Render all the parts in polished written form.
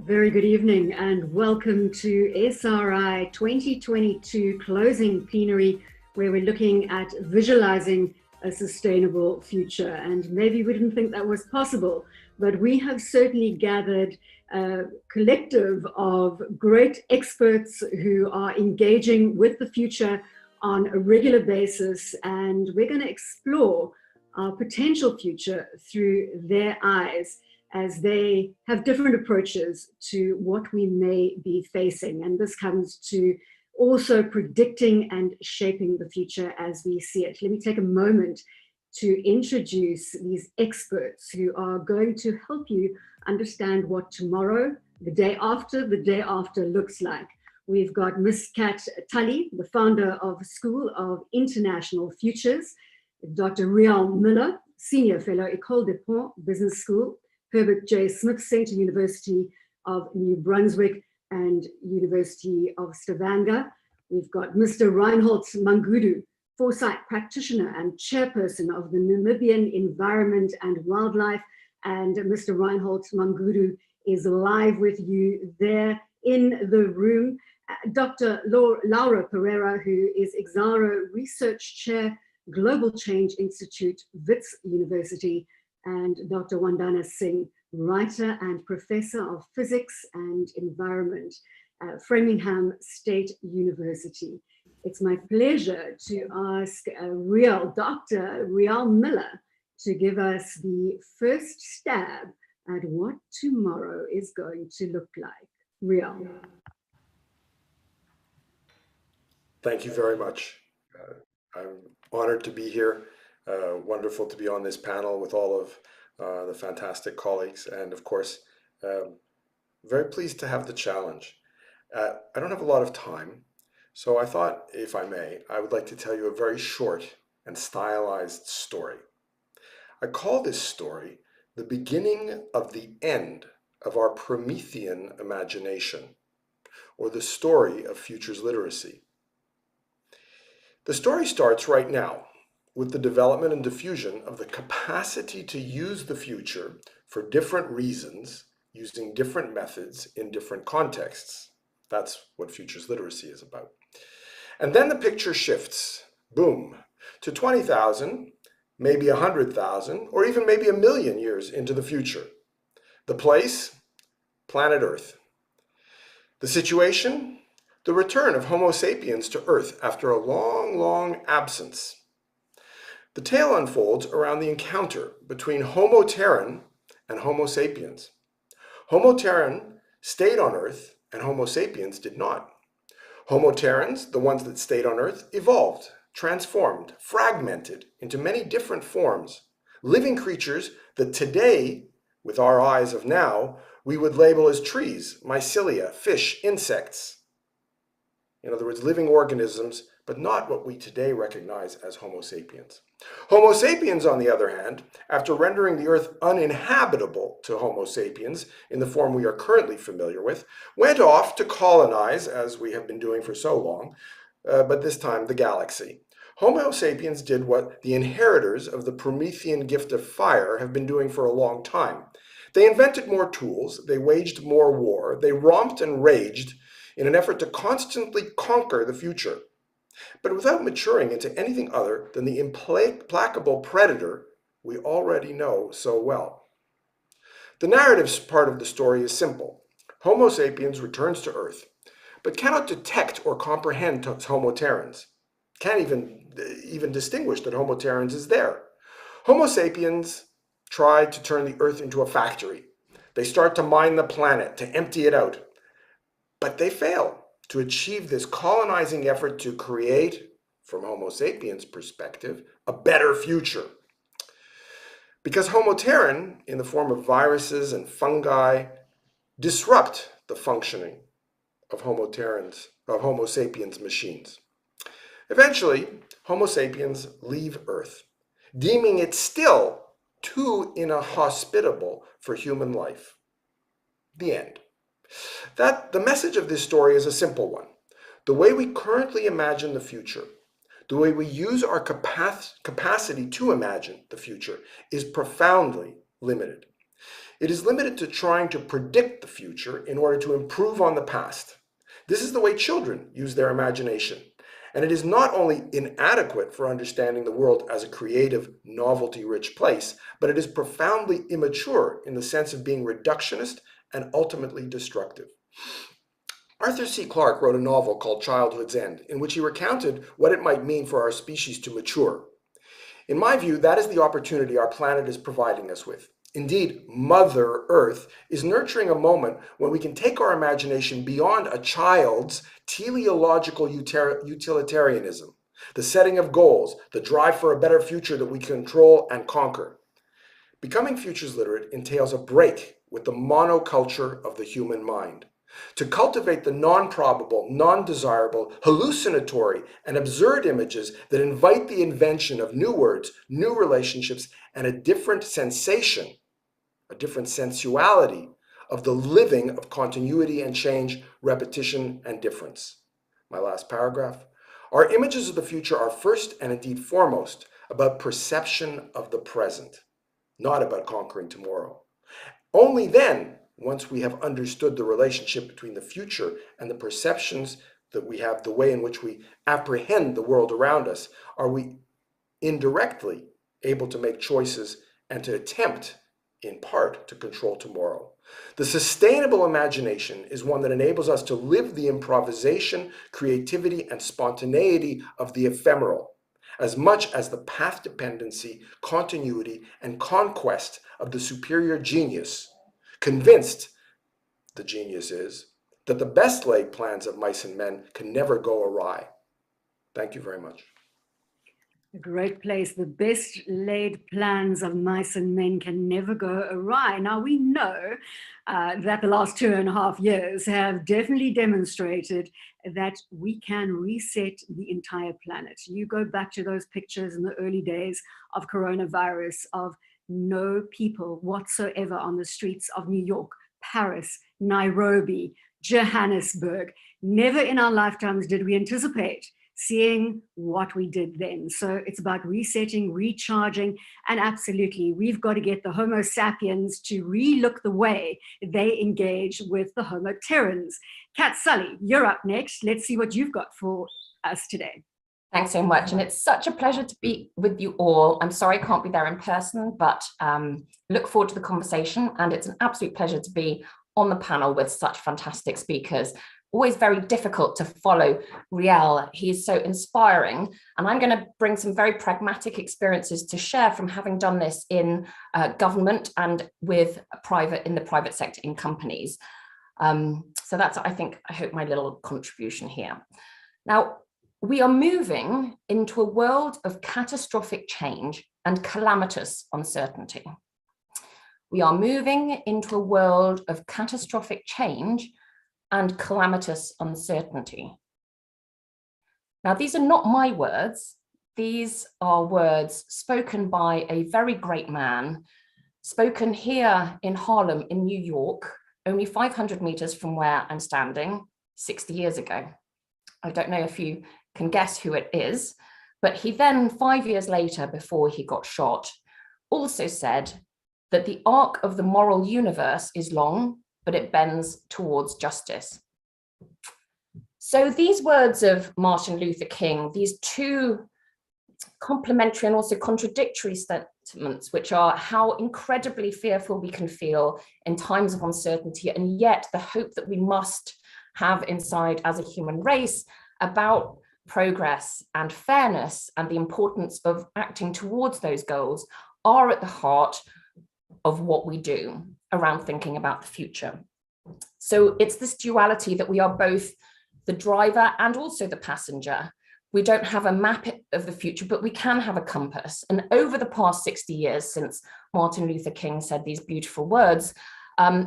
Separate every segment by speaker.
Speaker 1: Very good evening and welcome to SRI 2022 closing plenary, where we're looking at visualizing a sustainable future. And maybe we didn't think that was possible, but we have certainly gathered a collective of great experts who are engaging with the future on a regular basis. And we're going to explore our potential future through their eyes, as they have different approaches to what we may be facing. And this comes to also predicting and shaping the future as we see it. Let me take a moment to introduce these experts who are going to help you understand what tomorrow, the day after looks like. We've got Miss Kat Tully, the founder of School of International Futures, Dr. Riel Miller, Senior Fellow, École des Ponts Business School, Herbert J. Smith Center, University of New Brunswick and University of Stavanger. We've got Mr. Reinhold Mangudu, foresight practitioner and chairperson of the Namibian Environment and Wildlife. And Mr. Reinhold Mangudu is live with you there in the room. Dr. Laura Pereira, who is Exara Research Chair, Global Change Institute, Wits University, and Dr. Wandana Singh, writer and professor of physics and environment at Framingham State University. It's my pleasure to ask Dr. Riel Miller to give us the first stab at what tomorrow is going to look like. Riel.
Speaker 2: Thank you very much. I'm honored to be here. Wonderful to be on this panel with all of the fantastic colleagues, and of course, very pleased to have the challenge. I don't have a lot of time, so I thought, if I may, I would like to tell you a very short and stylized story. I call this story the beginning of the end of our Promethean imagination, or the story of futures literacy. The story starts right now, with the development and diffusion of the capacity to use the future for different reasons, using different methods in different contexts. That's what futures literacy is about. And then the picture shifts, boom, to 20,000, maybe 100,000, or even maybe 1,000,000 years into the future. The place, planet Earth. The situation, the return of Homo sapiens to Earth after a long, long absence. The tale unfolds around the encounter between Homo terran and Homo sapiens. Homo terran stayed on Earth and Homo sapiens did not. Homo terrans, the ones that stayed on Earth, evolved, transformed, fragmented into many different forms, living creatures that today, with our eyes of now, we would label as trees, mycelia, fish, insects. In other words, living organisms, but not what we today recognize as Homo sapiens. Homo sapiens, on the other hand, after rendering the Earth uninhabitable to Homo sapiens in the form we are currently familiar with, went off to colonize, as we have been doing for so long, but this time the galaxy. Homo sapiens did what the inheritors of the Promethean gift of fire have been doing for a long time. They invented more tools, they waged more war, they romped and raged in an effort to constantly conquer the future, but without maturing into anything other than the implacable predator we already know so well. The narrative part of the story is simple. Homo sapiens returns to Earth, but cannot detect or comprehend Homo terrans. Can't even distinguish that Homo terrans is there. Homo sapiens try to turn the Earth into a factory. They start to mine the planet, to empty it out. But they fail to achieve this colonizing effort to create, from Homo sapiens' perspective, a better future. Because Homo terran, in the form of viruses and fungi, disrupt the functioning of Homo sapiens machines. Eventually, Homo sapiens leave Earth, deeming it still too inhospitable for human life. The end. The message of this story is a simple one. The way we currently imagine the future, the way we use our capacity to imagine the future, is profoundly limited. It is limited to trying to predict the future in order to improve on the past. This is the way children use their imagination, and it is not only inadequate for understanding the world as a creative, novelty-rich place, but it is profoundly immature in the sense of being reductionist and ultimately destructive. Arthur C. Clarke wrote a novel called Childhood's End, in which he recounted what it might mean for our species to mature. In my view, that is the opportunity our planet is providing us with. Indeed, Mother Earth is nurturing a moment when we can take our imagination beyond a child's teleological utilitarianism, the setting of goals, the drive for a better future that we control and conquer. Becoming futures literate entails a break with the monoculture of the human mind. To cultivate the non-probable, non-desirable, hallucinatory, and absurd images that invite the invention of new words, new relationships, and a different sensation, a different sensuality of the living of continuity and change, repetition and difference. My last paragraph. Our images of the future are first and indeed foremost about perception of the present, not about conquering tomorrow. Only then, once we have understood the relationship between the future and the perceptions that we have, the way in which we apprehend the world around us, are we indirectly able to make choices and to attempt, in part, to control tomorrow. The sustainable imagination is one that enables us to live the improvisation, creativity, and spontaneity of the ephemeral, as much as the path dependency, continuity, and conquest of the superior genius, convinced, the genius is, that the best laid plans of mice and men can never go awry. Thank you very much.
Speaker 1: A great place. The best laid plans of mice and men can never go awry. Now, we know that the last 2.5 years have definitely demonstrated that we can reset the entire planet. You go back to those pictures in the early days of coronavirus, of no people whatsoever on the streets of New York, Paris, Nairobi, Johannesburg. Never in our lifetimes did we anticipate seeing what we did then. So it's about resetting, recharging, and absolutely, we've got to get the Homo sapiens to relook the way they engage with the Homo terrens. Kat Sully, you're up next. Let's see what you've got for us today.
Speaker 3: Thanks so much. And it's such a pleasure to be with you all. I'm sorry I can't be there in person, but look forward to the conversation. And it's an absolute pleasure to be on the panel with such fantastic speakers. Always very difficult to follow Riel. He's so inspiring. And I'm going to bring some very pragmatic experiences to share from having done this in government and with in the private sector in companies. So that's, I hope my little contribution here. Now, we are moving into a world of catastrophic change and calamitous uncertainty. We are moving into a world of catastrophic change and calamitous uncertainty. Now, these are not my words. These are words spoken by a very great man, spoken here in Harlem in New York, only 500 meters from where I'm standing 60 years ago. I don't know if you can guess who it is, but he then, 5 years later, before he got shot, also said that the arc of the moral universe is long, but it bends towards justice. So these words of Martin Luther King, these two complementary and also contradictory statements, which are how incredibly fearful we can feel in times of uncertainty, and yet the hope that we must have inside as a human race about progress and fairness and the importance of acting towards those goals are at the heart of what we do around thinking about the future. So it's this duality that we are both the driver and also the passenger. We don't have a map of the future, but we can have a compass. And over the past 60 years since Martin Luther King said these beautiful words,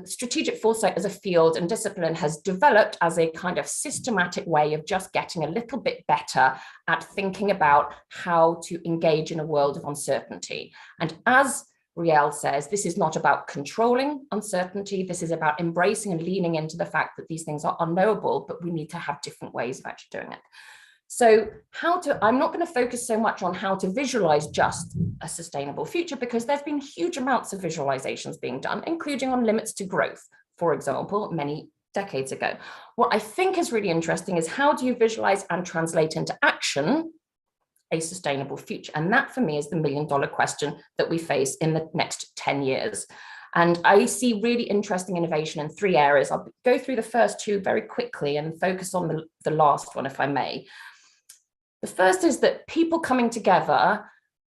Speaker 3: strategic foresight as a field and discipline has developed as a kind of systematic way of just getting a little bit better at thinking about how to engage in a world of uncertainty. And as Riel says, this is not about controlling uncertainty. This is about embracing and leaning into the fact that these things are unknowable, but we need to have different ways of actually doing it. So I'm not going to focus so much on how to visualize just a sustainable future, because there's been huge amounts of visualizations being done, including on limits to growth, for example, many decades ago. What I think is really interesting is how do you visualize and translate into action a sustainable future? And that for me is the million-dollar question that we face in the next 10 years. And I see really interesting innovation in 3 areas. I'll go through the first 2 very quickly and focus on the last one, if I may. The first is that people coming together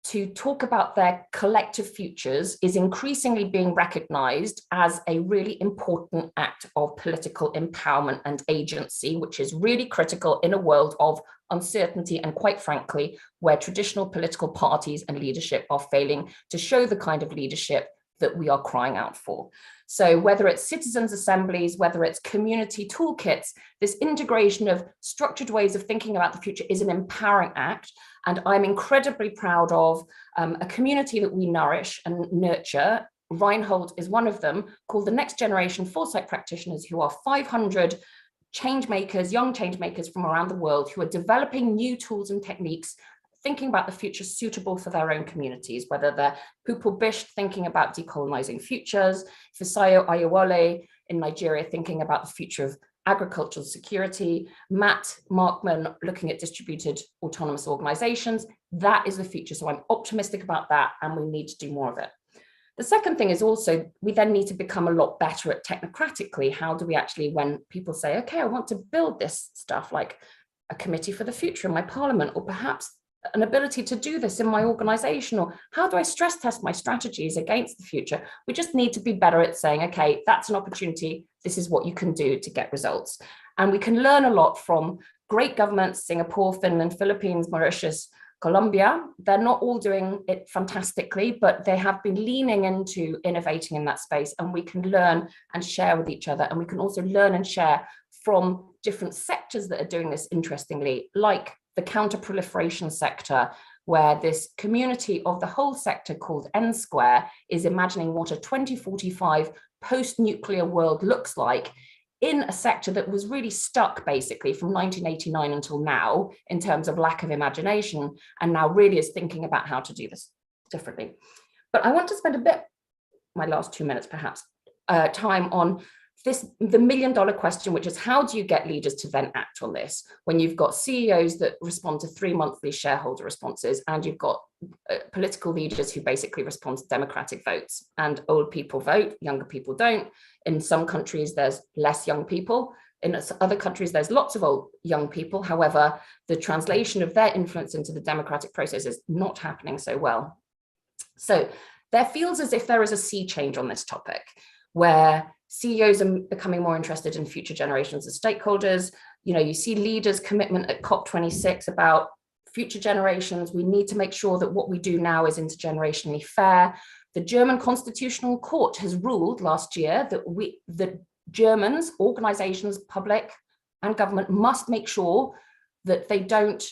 Speaker 3: to talk about their collective futures is increasingly being recognized as a really important act of political empowerment and agency, which is really critical in a world of uncertainty and, quite frankly, where traditional political parties and leadership are failing to show the kind of leadership that we are crying out for. So whether it's citizens' assemblies, whether it's community toolkits, this integration of structured ways of thinking about the future is an empowering act. And I'm incredibly proud of a community that we nourish and nurture. Reinhold is one of them, called the Next Generation Foresight Practitioners, who are 500 change makers, young change makers from around the world, who are developing new tools and techniques, thinking about the future suitable for their own communities, whether they're Pupil Bish thinking about decolonizing futures, Fisayo Ayewole in Nigeria thinking about the future of agricultural security, Matt Markman looking at distributed autonomous organizations. That is the future. So I'm optimistic about that, and we need to do more of it. The second thing is also, we then need to become a lot better at technocratically. How do we actually, when people say, okay, I want to build this stuff, like a committee for the future in my parliament, or perhaps an ability to do this in my organization, or how do I stress test my strategies against the future? We just need to be better at saying, okay, that's an opportunity. This is what you can do to get results. And we can learn a lot from great governments, Singapore, Finland, Philippines, Mauritius, Colombia. They're not all doing it fantastically, but they have been leaning into innovating in that space, and we can learn and share with each other. And we can also learn and share from different sectors that are doing this interestingly, like the counter-proliferation sector, where this community of the whole sector called N Square is imagining what a 2045 post-nuclear world looks like in a sector that was really stuck basically from 1989 until now in terms of lack of imagination, and now really is thinking about how to do this differently. But I want to spend a bit, my last 2 minutes perhaps, time on the million-dollar question, which is how do you get leaders to then act on this when you've got CEOs that respond to 3 monthly shareholder responses, and you've got political leaders who basically respond to democratic votes, and old people vote, younger people don't. In some countries, there's less young people. In other countries, there's lots of old young people. However, the translation of their influence into the democratic process is not happening so well. So there feels as if there is a sea change on this topic, where CEOs are becoming more interested in future generations of stakeholders. You know, you see leaders' commitment at COP26 about future generations. We need to make sure that what we do now is intergenerationally fair. The German Constitutional Court has ruled last year that the Germans, organizations, public and government, must make sure that they don't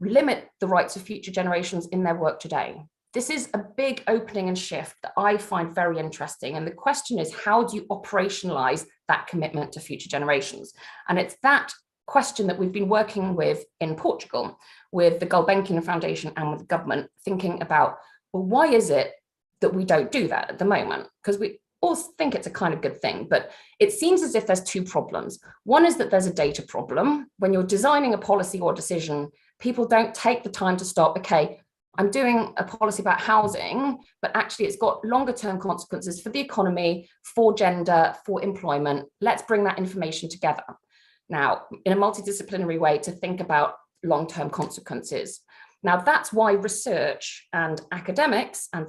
Speaker 3: limit the rights of future generations in their work today. This is a big opening and shift that I find very interesting. And the question is, how do you operationalize that commitment to future generations? And it's that question that we've been working with in Portugal, with the Gulbenkian Foundation and with the government, thinking about, well, why is it that we don't do that at the moment? Because we all think it's a kind of good thing, but it seems as if there's 2 problems. One is that there's a data problem. When you're designing a policy or decision, people don't take the time to stop, okay, I'm doing a policy about housing, but actually it's got longer term consequences for the economy, for gender, for employment. Let's bring that information together now in a multidisciplinary way to think about long-term consequences. Now that's why research and academics and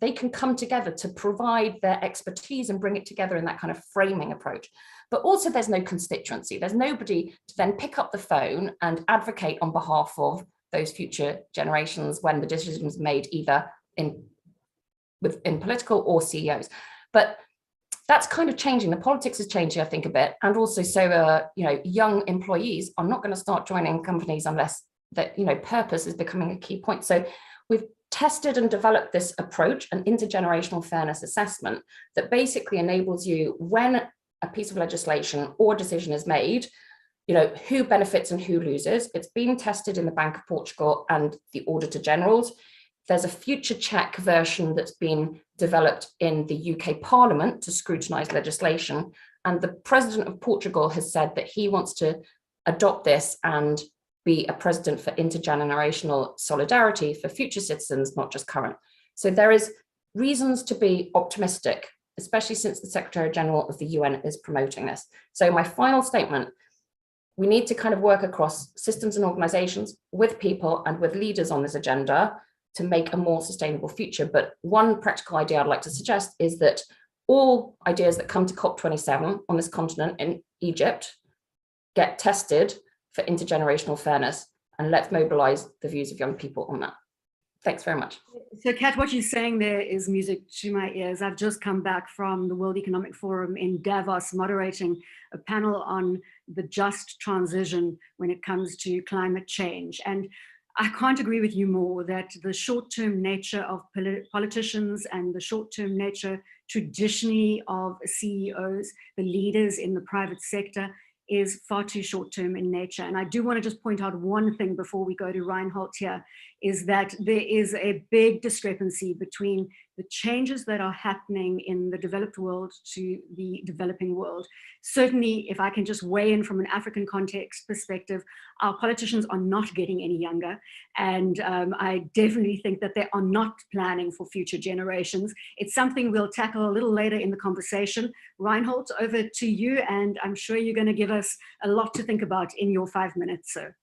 Speaker 3: they can come together to provide their expertise and bring it together in that kind of framing approach. But also there's no constituency. There's nobody to then pick up the phone and advocate on behalf of those future generations when the decisions made either in political or CEOs. But that's kind of changing. The politics is changing, I think, a bit. And also, so young employees are not going to start joining companies unless that purpose is becoming a key point. So we've tested and developed this approach, an intergenerational fairness assessment, that basically enables you, when a piece of legislation or decision is made, who benefits and who loses. It's been tested in the Bank of Portugal and the Auditor Generals. There's a future check version that's been developed in the UK Parliament to scrutinise legislation. And the President of Portugal has said that he wants to adopt this and be a president for intergenerational solidarity for future citizens, not just current. So there is reasons to be optimistic, especially since the Secretary General of the UN is promoting this. So my final statement, we need to kind of work across systems and organizations with people and with leaders on this agenda to make a more sustainable future. But one practical idea I'd like to suggest is that all ideas that come to COP27 on this continent in Egypt get tested for intergenerational fairness, and let's mobilize the views of young people on that. Thanks very much.
Speaker 1: So Kat, what you're saying there is music to my ears. I've just come back from the World Economic Forum in Davos, moderating a panel on the just transition when it comes to climate change. And I can't agree with you more that the short-term nature of politicians and the short-term nature traditionally of CEOs, the leaders in the private sector, is far too short-term in nature. And I do want to just point out one thing before we go to Reinhold here, is that there is a big discrepancy between the changes that are happening in the developed world to the developing world. Certainly, if I can just weigh in from an African context perspective, our politicians are not getting any younger. And I definitely think that they are not planning for future generations. It's something we'll tackle a little later in the conversation. Reinhold, over to you, and I'm sure you're going to give us a lot to think about in your 5 minutes, sir.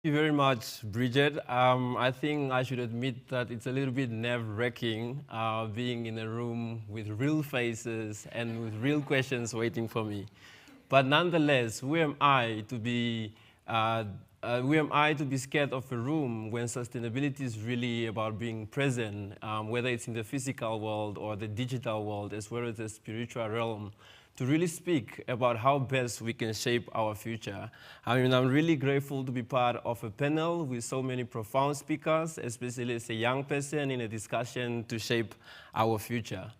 Speaker 4: Thank you very much, Bridget. I think I should admit that it's a little bit nerve-wracking being in a room with real faces and with real questions waiting for me. But nonetheless, who am I to be scared of a room when sustainability is really about being present, whether it's in the physical world or the digital world, as well as the spiritual realm, to really speak about how best we can shape our future. I mean, I'm really grateful to be part of a panel with so many profound speakers, especially as a young person in a discussion to shape our future.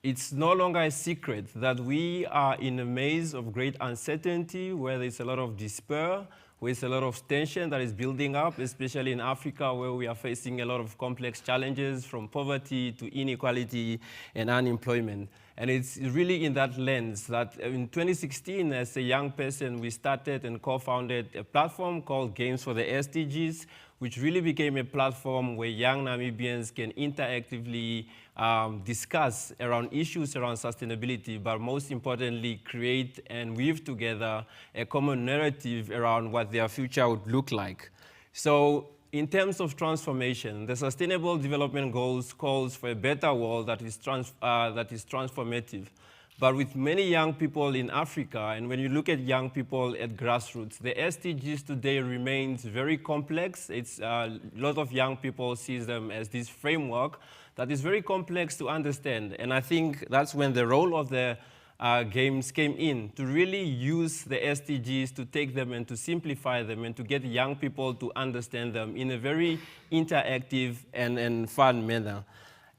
Speaker 4: It's no longer a secret that we are in a maze of great uncertainty where there's a lot of despair, with a lot of tension that is building up, especially in Africa, where we are facing a lot of complex challenges from poverty to inequality and unemployment. And it's really in that lens that in 2016, as a young person, we started and co-founded a platform called Games for the SDGs, which really became a platform where young Namibians can interactively discuss around issues around sustainability, but most importantly, create and weave together a common narrative around what their future would look like. So in terms of transformation, the Sustainable Development Goals calls for a better world that is transformative. But with many young people in Africa, and when you look at young people at grassroots, the SDGs today remains very complex. It's a lot of young people see them as this framework that is very complex to understand. And I think that's when the role of the games came in, to really use the SDGs to take them and to simplify them and to get young people to understand them in a very interactive and fun manner.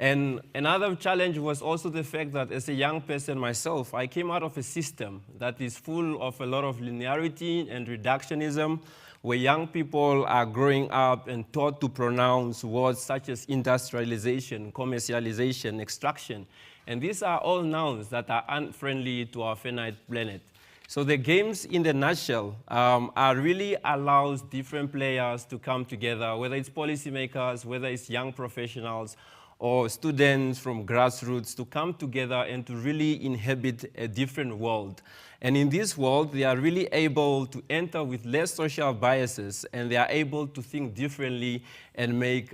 Speaker 4: And another challenge was also the fact that as a young person myself, I came out of a system that is full of a lot of linearity and reductionism, where young people are growing up and taught to pronounce words such as industrialization, commercialization, extraction. And these are all nouns that are unfriendly to our finite planet. So the games, in the nutshell, are really allows different players to come together, whether it's policymakers, whether it's young professionals, or students from grassroots, to come together and to really inhabit a different world. And in this world, they are really able to enter with less social biases, and they are able to think differently and make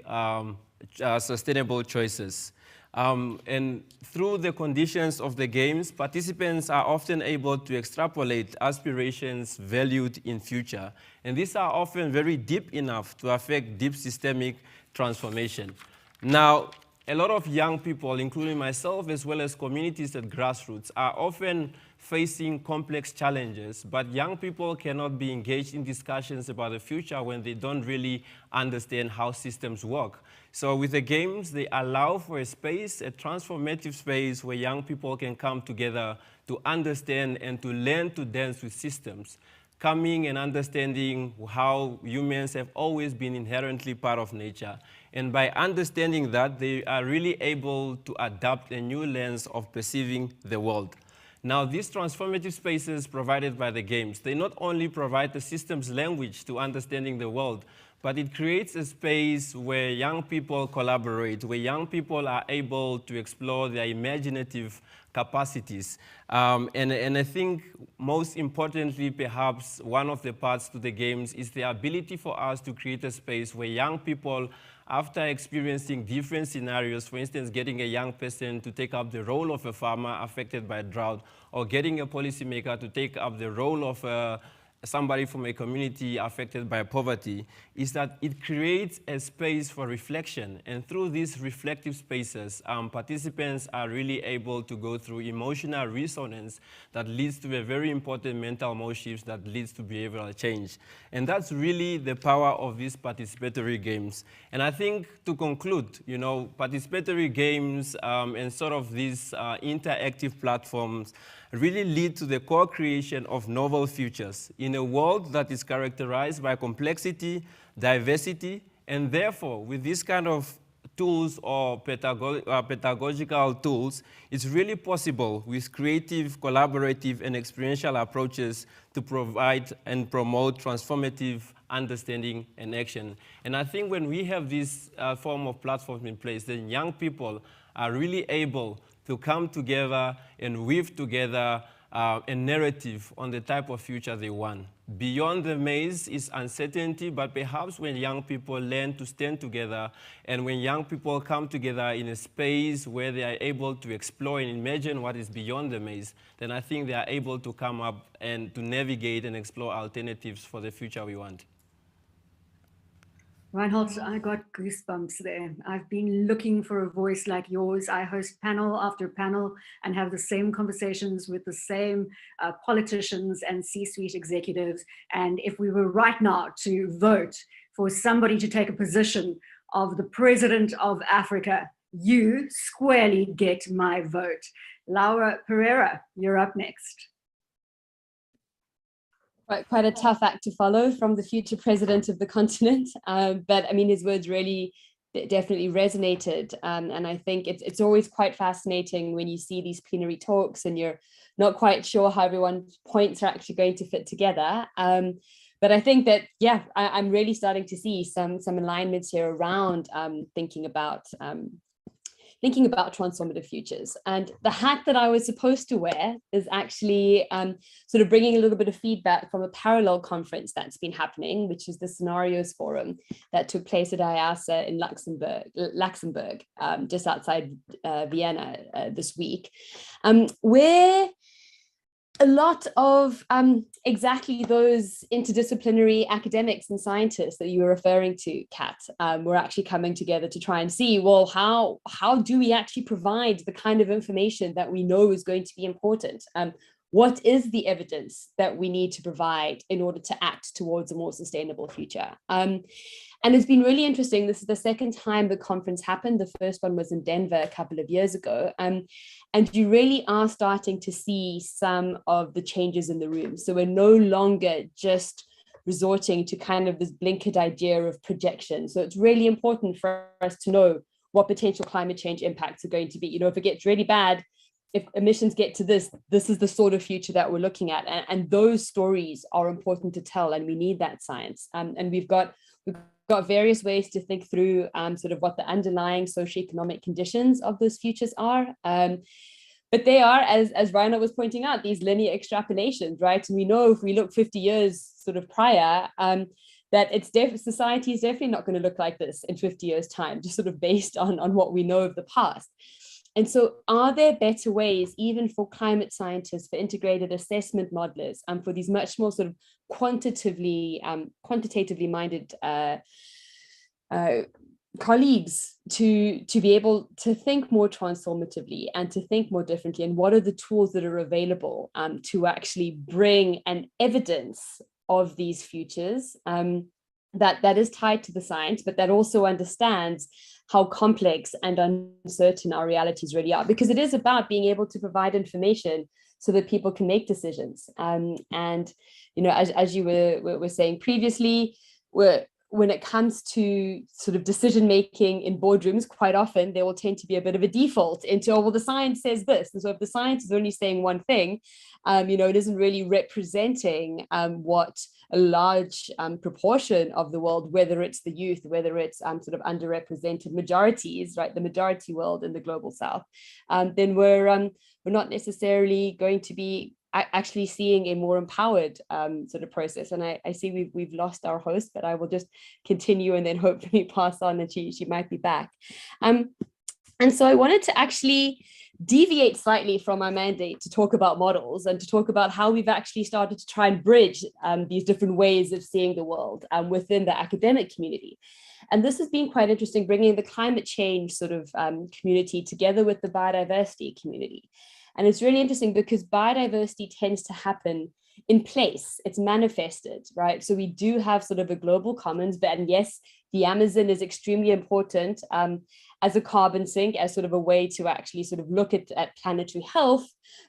Speaker 4: sustainable choices. And through the conditions of the games, participants are often able to extrapolate aspirations valued in future. And these are often very deep enough to affect deep systemic transformation. Now, a lot of young people, including myself, as well as communities at grassroots, are often facing complex challenges, but young people cannot be engaged in discussions about the future when they don't really understand how systems work. So with the games, they allow for a space, a transformative space where young people can come together to understand and to learn to dance with systems. coming and understanding how humans have always been inherently part of nature. And by understanding that, they are really able to adapt a new lens of perceiving the world. Now, these transformative spaces provided by the games, they not only provide the system's language to understanding the world, but it creates a space where young people collaborate, where young people are able to explore their imaginative capacities. And I think most importantly, perhaps one of the parts to the games is the ability for us to create a space where young people, after experiencing different scenarios, for instance, getting a young person to take up the role of a farmer affected by drought, or getting a policymaker to take up the role of somebody from a community affected by poverty, is that it creates a space for reflection. And through these reflective spaces, participants are really able to go through emotional resonance that leads to a very important mental mode shifts that leads to behavioral change. And that's really the power of these participatory games. And I think to conclude, you know, participatory games and sort of these interactive platforms really lead to the co-creation of novel futures in a world that is characterized by complexity, diversity, and therefore, with this kind of tools or pedagogical tools, it's really possible with creative, collaborative, and experiential approaches to provide and promote transformative understanding and action. And I think when we have this form of platform in place, then young people are really able to come together and weave together a narrative on the type of future they want. Beyond the maze is uncertainty, but perhaps when young people learn to stand together and when young people come together in a space where they are able to explore and imagine what is beyond the maze, then I think they are able to come up and to navigate and explore alternatives for the future we want.
Speaker 1: Reinhold, I got goosebumps there. I've been looking for a voice like yours. I host panel after panel and have the same conversations with the same politicians and C-suite executives. And if we were right now to vote for somebody to take a position of the president of Africa, you squarely get my vote. Laura Pereira, you're up next.
Speaker 5: Quite a tough act to follow from the future president of the continent, but I mean, his words really definitely resonated, and I think it's always quite fascinating when you see these plenary talks and you're not quite sure how everyone's points are actually going to fit together. But I think that, yeah, I'm really starting to see some alignments here around thinking about transformative futures. And the hat that I was supposed to wear is actually sort of bringing a little bit of feedback from a parallel conference that's been happening, which is the Scenarios Forum that took place at IASA in Luxembourg, just outside Vienna this week, where a lot of exactly those interdisciplinary academics and scientists that you were referring to, Kat, were actually coming together to try and see, well, how do we actually provide the kind of information that we know is going to be important? What is the evidence that we need to provide in order to act towards a more sustainable future? And it's been really interesting. This is the second time the conference happened. The first one was in Denver a couple of years ago. And you really are starting to see some of the changes in the room. So we're no longer just resorting to kind of this blinkered idea of projection. So it's really important for us to know what potential climate change impacts are going to be. You know, if it gets really bad, if emissions get to this is the sort of future that we're looking at. And those stories are important to tell, and we need that science. And we've got various ways to think through sort of what the underlying socioeconomic conditions of those futures are. But they are, as Reinhold was pointing out, these linear extrapolations, right? And we know if we look 50 years sort of prior, that society is definitely not going to look like this in 50 years' time, just sort of based on what we know of the past. And so are there better ways, even for climate scientists, for integrated assessment modelers, and for these much more sort of quantitatively minded colleagues to be able to think more transformatively and to think more differently? And what are the tools that are available to actually bring an evidence of these futures that is tied to the science, but that also understands how complex and uncertain our realities really are? Because it is about being able to provide information so that people can make decisions. And, you know, as you were saying previously, when it comes to sort of decision making in boardrooms, quite often there will tend to be a bit of a default into, oh, well, the science says this. And so if the science is only saying one thing, you know, it isn't really representing what a large proportion of the world, whether it's the youth, whether it's sort of underrepresented majorities, right, the majority world in the global south, then we're not necessarily going to be actually seeing a more empowered sort of process. And I see we've lost our host, but I will just continue and then hopefully pass on, and she might be back. And so I wanted to actually deviate slightly from our mandate to talk about models and to talk about how we've actually started to try and bridge these different ways of seeing the world within the academic community. And this has been quite interesting, bringing the climate change sort of community together with the biodiversity community. And it's really interesting because biodiversity tends to happen in place. It's manifested, right? So we do have sort of a global commons, but and yes, the Amazon is extremely important as a carbon sink, as sort of a way to actually sort of look at planetary health,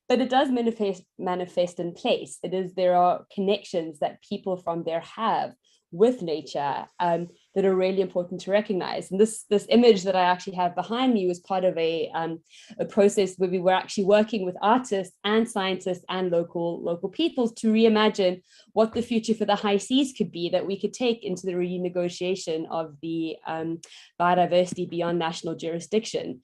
Speaker 5: but it does manifest in place. There are connections that people from there have with nature that are really important to recognize. And this image that I actually have behind me was part of a process where we were actually working with artists and scientists and local peoples to reimagine what the future for the high seas could be, that we could take into the renegotiation of the biodiversity beyond national jurisdiction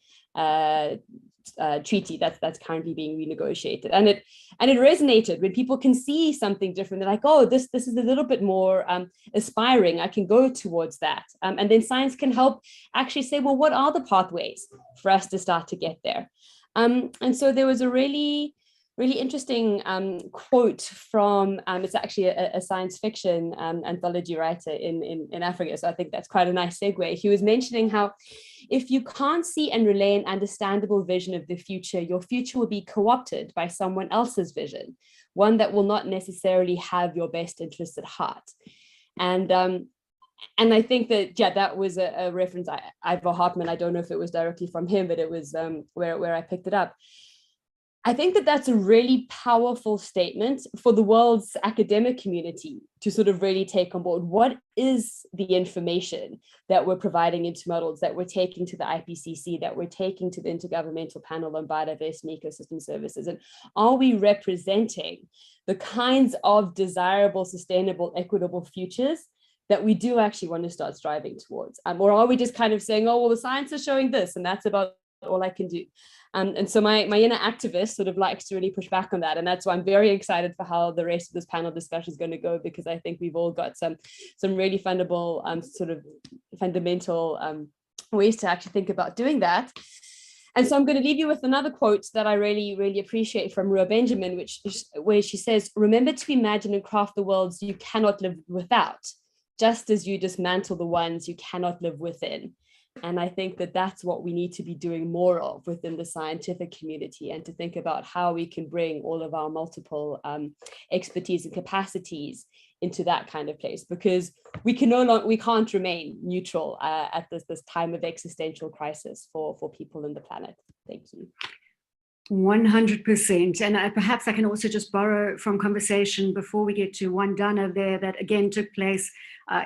Speaker 5: treaty that's currently being renegotiated. And it resonated when people can see something different. They're like, oh, this is a little bit more aspiring. I can go towards that. And then science can help actually say, well, what are the pathways for us to start to get there? And so there was a really interesting quote from, it's actually a science fiction anthology writer in Africa. So I think that's quite a nice segue. He was mentioning how if you can't see and relay an understandable vision of the future, your future will be co-opted by someone else's vision, one that will not necessarily have your best interests at heart. And I think that, yeah, that was a reference, Ivor Hartman, I don't know if it was directly from him, but it was where I picked it up. I think that that's a really powerful statement for the world's academic community to sort of really take on board. What is the information that we're providing into models, that we're taking to the IPCC, that we're taking to the Intergovernmental Panel on Biodiversity and Ecosystem Services? And are we representing the kinds of desirable, sustainable, equitable futures that we do actually want to start striving towards? Or are we just kind of saying, oh, well, the science is showing this, and that's about all I can do? And so my inner activist sort of likes to really push back on that. And that's why I'm very excited for how the rest of this panel discussion is going to go, because I think we've all got some really fundamental ways to actually think about doing that. And so I'm going to leave you with another quote that I really appreciate from Rua Benjamin, where she says, remember to imagine and craft the worlds you cannot live without, just as you dismantle the ones you cannot live within. And I think that that's what we need to be doing more of within the scientific community, and to think about how we can bring all of our multiple expertise and capacities into that kind of place, because we can't remain neutral at this time of existential crisis for people in the planet. Thank you.
Speaker 1: 100%. And perhaps I can also just borrow from conversation before we get to Wandana there, that again took place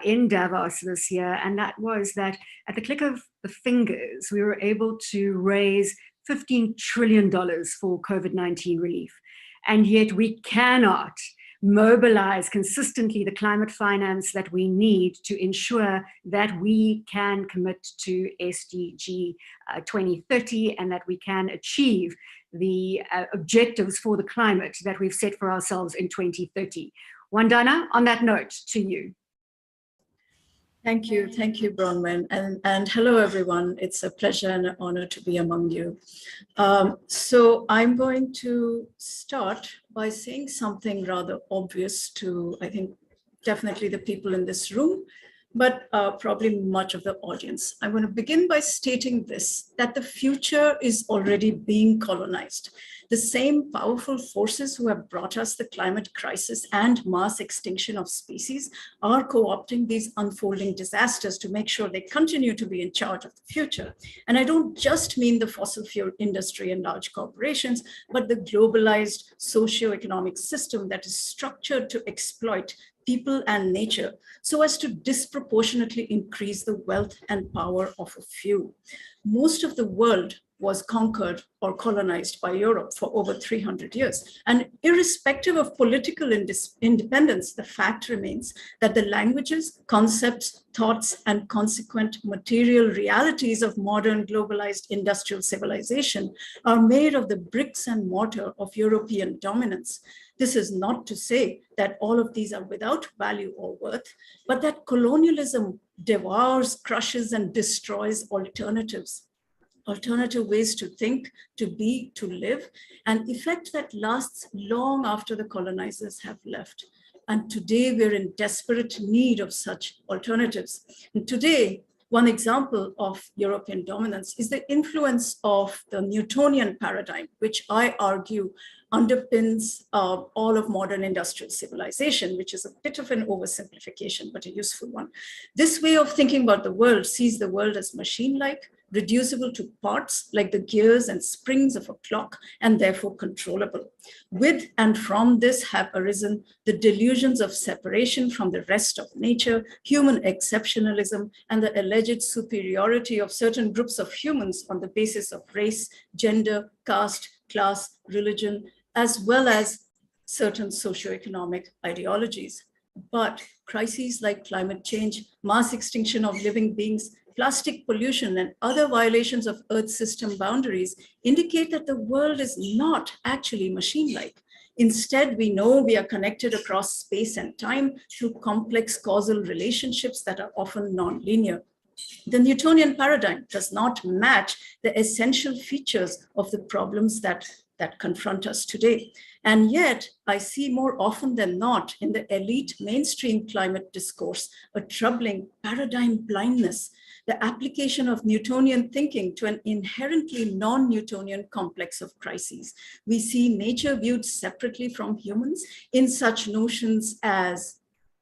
Speaker 1: in Davos this year. And that was that at the click of the fingers, we were able to raise $15 trillion for COVID-19 relief. And yet we cannot mobilize consistently the climate finance that we need to ensure that we can commit to SDG 2030 and that we can achieve the objectives for the climate that we've set for ourselves in 2030. Wandana, on that note, to you.
Speaker 6: Thank you, Bronwyn, and hello everyone. It's a pleasure and an honor to be among you. So I'm going to start by saying something rather obvious to, I think, definitely the people in this room, but probably much of the audience. I want to begin by stating this, that the future is already being colonized. The same powerful forces who have brought us the climate crisis and mass extinction of species are co-opting these unfolding disasters to make sure they continue to be in charge of the future. And I don't just mean the fossil fuel industry and large corporations, but the globalized socio-economic system that is structured to exploit people and nature so as to disproportionately increase the wealth and power of a few. Most of the world was conquered or colonized by Europe for over 300 years. And irrespective of political independence, the fact remains that the languages, concepts, thoughts, and consequent material realities of modern globalized industrial civilization are made of the bricks and mortar of European dominance. This is not to say that all of these are without value or worth, but that colonialism devours, crushes, and destroys alternatives. Alternative ways to think, to be, to live, an effect that lasts long after the colonizers have left. And today we're in desperate need of such alternatives. And today, one example of European dominance is the influence of the Newtonian paradigm, which I argue underpins all of modern industrial civilization, which is a bit of an oversimplification, but a useful one. This way of thinking about the world sees the world as machine-like, reducible to parts like the gears and springs of a clock, and therefore controllable. With and from this have arisen the delusions of separation from the rest of nature, human exceptionalism, and the alleged superiority of certain groups of humans on the basis of race, gender, caste, class, religion, as well as certain socioeconomic ideologies. But crises like climate change, mass extinction of living beings, plastic pollution, and other violations of Earth system boundaries indicate that the world is not actually machine-like. Instead, we know we are connected across space and time through complex causal relationships that are often non-linear. The Newtonian paradigm does not match the essential features of the problems that confront us today. And yet, I see more often than not in the elite mainstream climate discourse a troubling paradigm blindness, the application of Newtonian thinking to an inherently non-Newtonian complex of crises. We see nature viewed separately from humans in such notions as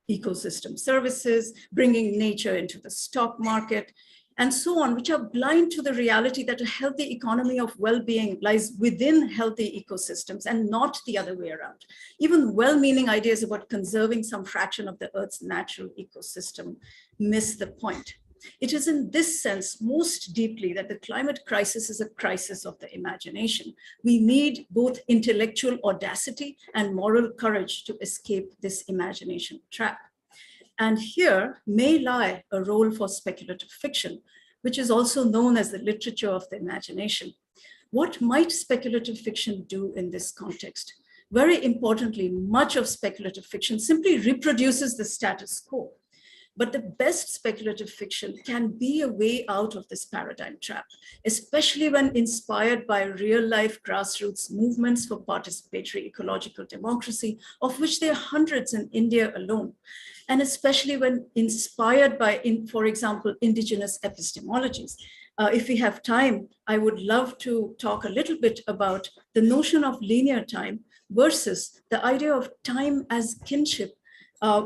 Speaker 6: ecosystem services, bringing nature into the stock market, and so on, which are blind to the reality that a healthy economy of well-being lies within healthy ecosystems and not the other way around. Even well-meaning ideas about conserving some fraction of the Earth's natural ecosystem miss the point. It is in this sense most deeply that the climate crisis is a crisis of the imagination. We need both intellectual audacity and moral courage to escape this imagination trap. And here may lie a role for speculative fiction, which is also known as the literature of the imagination. What might speculative fiction do in this context? Very importantly, much of speculative fiction simply reproduces the status quo. But the best speculative fiction can be a way out of this paradigm trap, especially when inspired by real-life grassroots movements for participatory ecological democracy, of which there are hundreds in India alone, and especially when inspired by, for example, indigenous epistemologies. If we have time, I would love to talk a little bit about the notion of linear time versus the idea of time as kinship,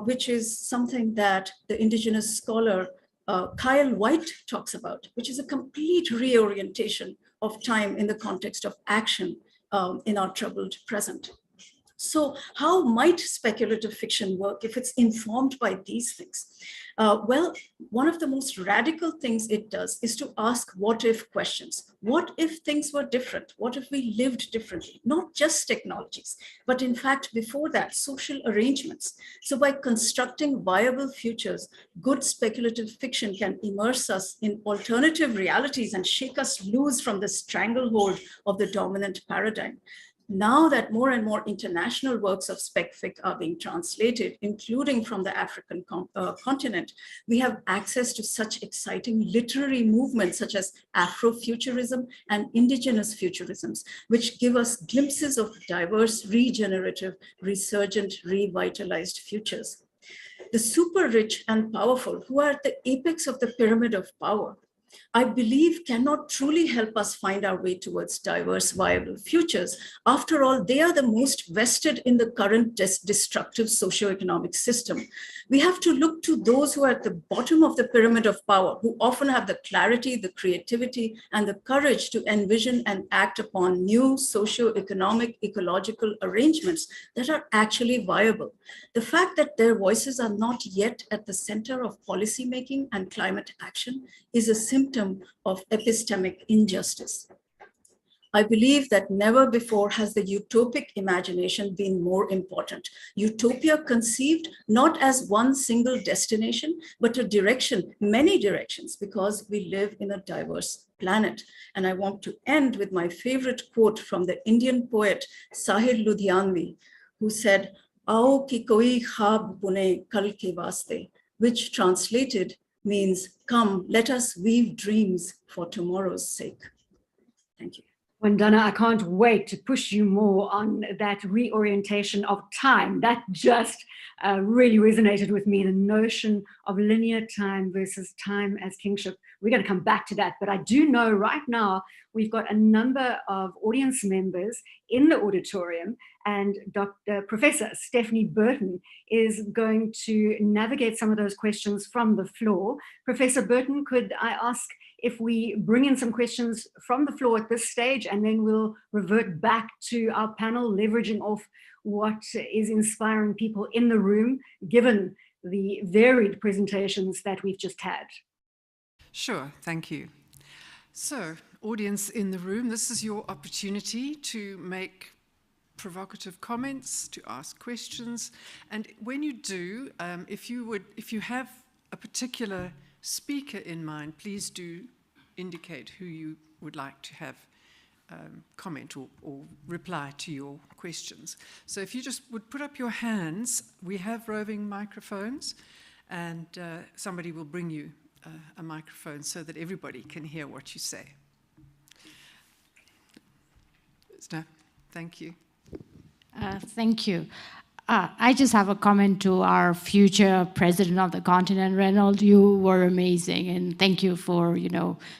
Speaker 6: which is something that the indigenous scholar Kyle White talks about, which is a complete reorientation of time in the context of action in our troubled present. So how might speculative fiction work if it's informed by these things? Well, one of the most radical things it does is to ask what if questions. What if things were different? What if we lived differently? Not just technologies, but in fact, before that, social arrangements. So by constructing viable futures, good speculative fiction can immerse us in alternative realities and shake us loose from the stranglehold of the dominant paradigm. Now that more and more international works of spec-fic are being translated, including from the African continent, we have access to such exciting literary movements such as Afrofuturism and indigenous futurisms, which give us glimpses of diverse, regenerative, resurgent, revitalized futures. the super rich and powerful who are at the apex of the pyramid of power, I believe cannot truly help us find our way towards diverse, viable futures. After all, they are the most vested in the current destructive socioeconomic system. We have to look to those who are at the bottom of the pyramid of power, who often have the clarity, the creativity, and the courage to envision and act upon new socioeconomic, ecological arrangements that are actually viable. The fact that their voices are not yet at the center of policymaking and climate action is a symptom of epistemic injustice. I believe that never before has the utopic imagination been more important. Utopia conceived not as one single destination, but a direction, many directions, because we live in a diverse planet. And I want to end with my favorite quote from the Indian poet Sahir Ludhianvi, who said, "Aao ki koi khab bune kal ke vaste," which translated means, "Come, let us weave dreams for tomorrow's sake." Thank you.
Speaker 1: Wandana, I can't wait to push you more on that reorientation of time. That just really resonated with me, the notion of linear time versus time as kingship. We're going to come back to that, but I do know right now we've got a number of audience members in the auditorium, and Professor Stephanie Burton is going to navigate some of those questions from the floor. Professor Burton, could I ask if we bring in some questions from the floor at this stage, and then we'll revert back to our panel, leveraging off what is inspiring people in the room, given the varied presentations that we've just had.
Speaker 7: Sure, thank you. So, audience in the room, this is your opportunity to make provocative comments, to ask questions. And when you do, if you have a particular speaker in mind, please do indicate who you would like to have comment or reply to your questions. So if you just would put up your hands, we have roving microphones, and somebody will bring you a microphone so that everybody can hear what you say. So, thank you.
Speaker 8: Thank you. I just have a comment to our future president of the continent, Reinhold. You were amazing, and thank you for,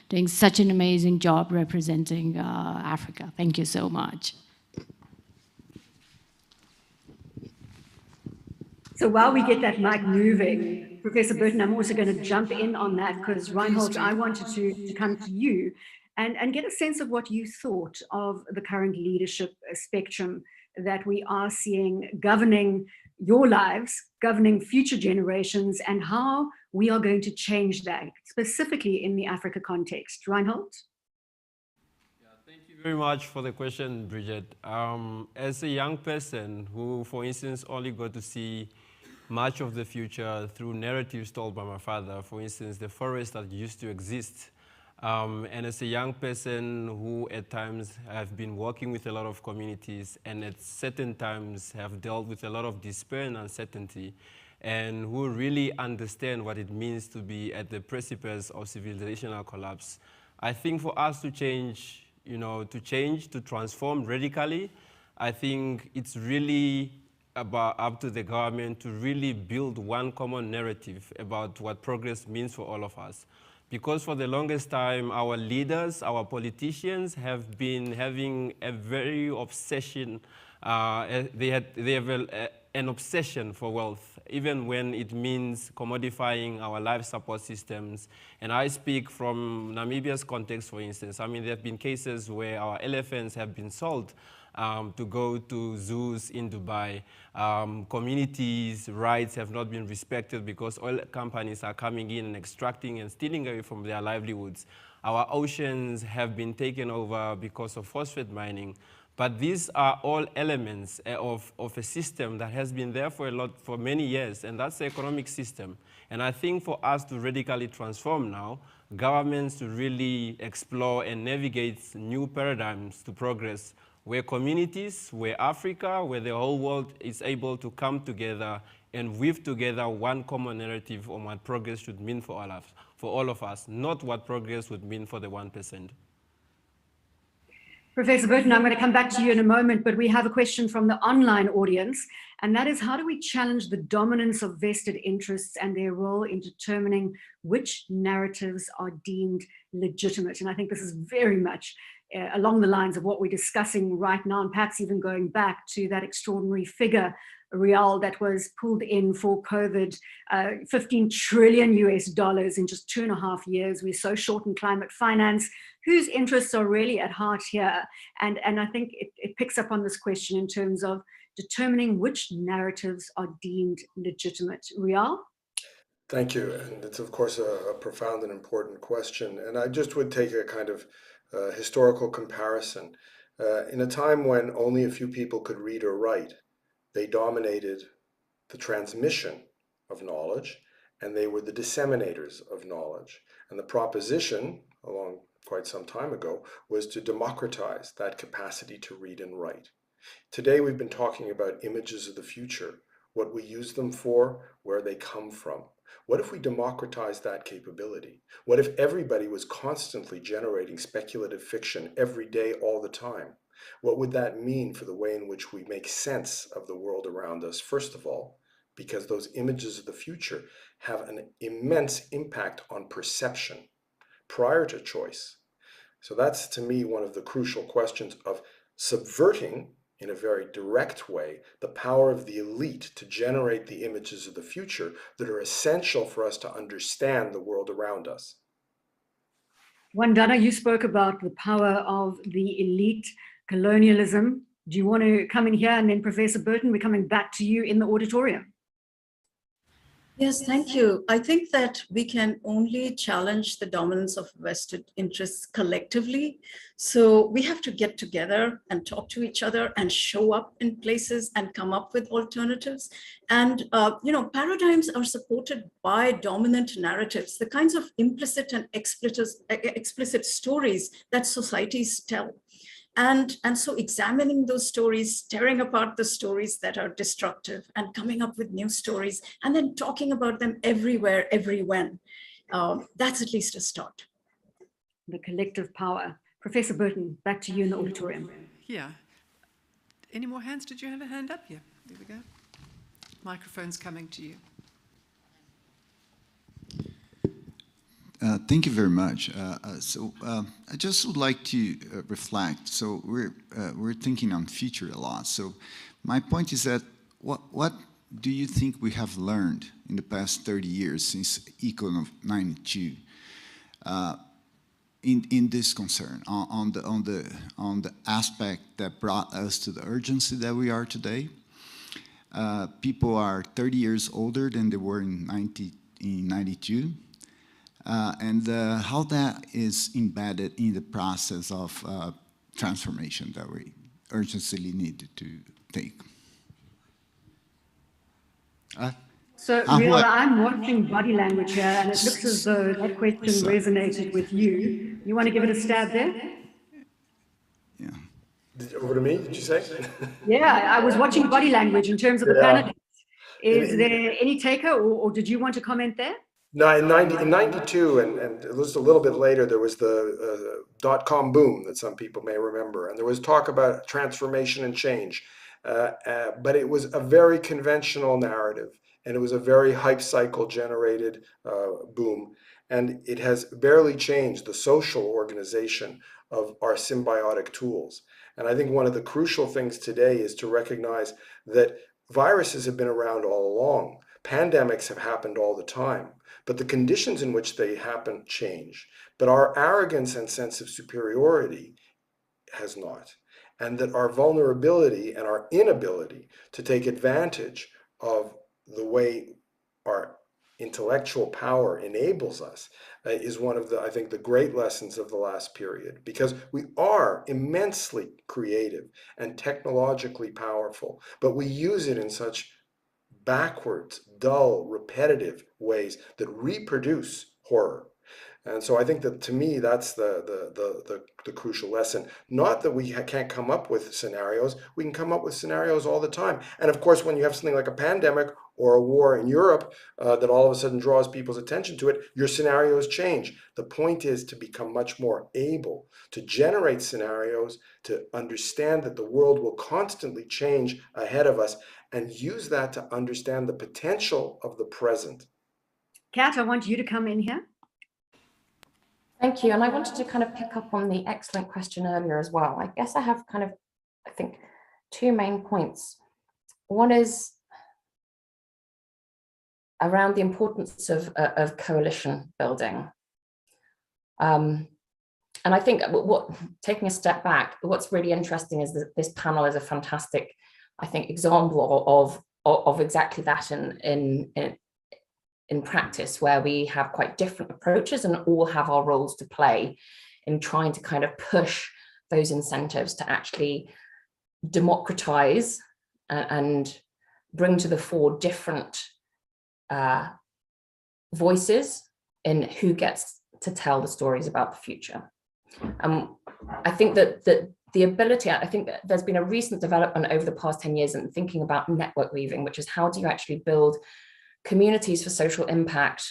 Speaker 8: doing such an amazing job representing Africa. Thank you so much.
Speaker 1: So while we get that mic moving, Professor Burton, I'm also going to jump in on that, because Reinhold, I wanted to come to you and get a sense of what you thought of the current leadership spectrum that we are seeing governing your lives, governing future generations, and how we are going to change that, specifically in the Africa context. Reinhold?
Speaker 4: Yeah, thank you very much for the question, Bridget. As a young person who, for instance, only got to see much of the future through narratives told by my father, for instance, the forest that used to exist, and as a young person who at times have been working with a lot of communities and at certain times have dealt with a lot of despair and uncertainty, and who really understand what it means to be at the precipice of civilizational collapse, I think for us to change, to transform radically, I think it's really up to the government to really build one common narrative about what progress means for all of us. Because for the longest time, our leaders, our politicians have been having a very obsession, they have an obsession for wealth, even when it means commodifying our life support systems. And I speak from Namibia's context, for instance. I mean, there have been cases where our elephants have been sold to go to zoos in Dubai. Communities' rights have not been respected because oil companies are coming in and extracting and stealing away from their livelihoods. Our oceans have been taken over because of phosphate mining. But these are all elements of a system that has been there for many years, and that's the economic system. And I think for us to radically transform now, governments to really explore and navigate new paradigms to progress, where communities, where Africa, where the whole world is able to come together and weave together one common narrative on what progress should mean for all of us, not what progress would mean for the 1%.
Speaker 1: Professor Burton, I'm going to come back to you in a moment, but we have a question from the online audience, and that is, how do we challenge the dominance of vested interests and their role in determining which narratives are deemed legitimate? And I think this is very much along the lines of what we're discussing right now, and perhaps even going back to that extraordinary figure, Riel, that was pulled in for COVID, 15 trillion US dollars in just 2.5 years. We're so short in climate finance. Whose interests are really at heart here? And I think it picks up on this question in terms of determining which narratives are deemed legitimate. Riel?
Speaker 2: Thank you. And it's, of course, a profound and important question. And I just would take a kind of historical comparison. In a time when only a few people could read or write, they dominated the transmission of knowledge, and they were the disseminators of knowledge. And the proposition, along quite some time ago, was to democratize that capacity to read and write. Today, we've been talking about images of the future, what we use them for, where they come from. What if we democratize that capability? What if everybody was constantly generating speculative fiction every day, all the time? What would that mean for the way in which we make sense of the world around us? First of all, because those images of the future have an immense impact on perception prior to choice. So that's, to me, one of the crucial questions of subverting, in a very direct way, the power of the elite to generate the images of the future that are essential for us to understand the world around us.
Speaker 1: Wandana, you spoke about the power of the elite, colonialism. Do you want to come in here? And then Professor Burton, we're coming back to you in the auditorium.
Speaker 6: Yes, thank you. I think that we can only challenge the dominance of vested interests collectively. So we have to get together and talk to each other and show up in places and come up with alternatives. And, paradigms are supported by dominant narratives, the kinds of implicit and explicit stories that societies tell. And so examining those stories, tearing apart the stories that are destructive and coming up with new stories, and then talking about them everywhere, everywhen. That's at least a start.
Speaker 1: The collective power. Professor Burton, back to you in the auditorium.
Speaker 7: Yeah. Any more hands? Did you have a hand up? Yeah, there we go. Microphone's coming to you.
Speaker 9: Thank you very much. I just would like to reflect. So we're thinking on future a lot. So my point is that what do you think we have learned in the past 30 years since Econ of '92 in this concern on the aspect that brought us to the urgency that we are today? People are 30 years older than they were in 92. And how that is embedded in the process of transformation that we urgently need to take.
Speaker 1: So, Riel, I'm watching body language here, and it looks as though that question resonated with you. You want to give it a stab there?
Speaker 9: Yeah.
Speaker 2: Over to me, did you say?
Speaker 1: Yeah, I was watching body language in terms of the panelists. Is there any taker, or did you want to comment there?
Speaker 2: No, in 92 and just a little bit later, there was the dot-com boom that some people may remember. And there was talk about transformation and change. But it was a very conventional narrative. And it was a very hype cycle generated boom. And it has barely changed the social organization of our symbiotic tools. And I think one of the crucial things today is to recognize that viruses have been around all along. Pandemics have happened all the time. But the conditions in which they happen change. But our arrogance and sense of superiority has not. And that our vulnerability and our inability to take advantage of the way our intellectual power enables us is one of the, I think, the great lessons of the last period. Because we are immensely creative and technologically powerful, but we use it in such backwards, dull, repetitive ways that reproduce horror. And so I think that, to me, that's the crucial lesson. Not that we can't come up with scenarios. We can come up with scenarios all the time. And of course, when you have something like a pandemic or a war in Europe that all of a sudden draws people's attention to it, your scenarios change. The point is to become much more able to generate scenarios, to understand that the world will constantly change ahead of us, and use that to understand the potential of the present.
Speaker 1: Kat, I want you to come in here.
Speaker 3: Thank you. And I wanted to kind of pick up on the excellent question earlier as well. I guess I have kind of, I think, two main points. One is around the importance of coalition building. And I think taking a step back, what's really interesting is that this panel is a fantastic, I think, example of exactly that in practice, where we have quite different approaches and all have our roles to play in trying to kind of push those incentives to actually democratize and bring to the fore different voices in who gets to tell the stories about the future. I think that the ability, I think that there's been a recent development over the past 10 years in thinking about network weaving, which is how do you actually build communities for social impact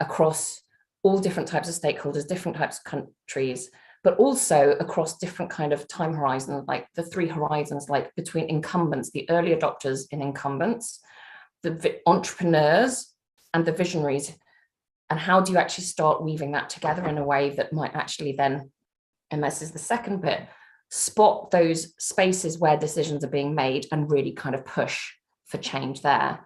Speaker 3: across all different types of stakeholders, different types of countries, but also across different kind of time horizons, like the 3 horizons, like between incumbents, the early adopters in incumbents, the entrepreneurs and the visionaries. And how do you actually start weaving that together in a way that might actually then, and this is the second bit, spot those spaces where decisions are being made and really kind of push for change there.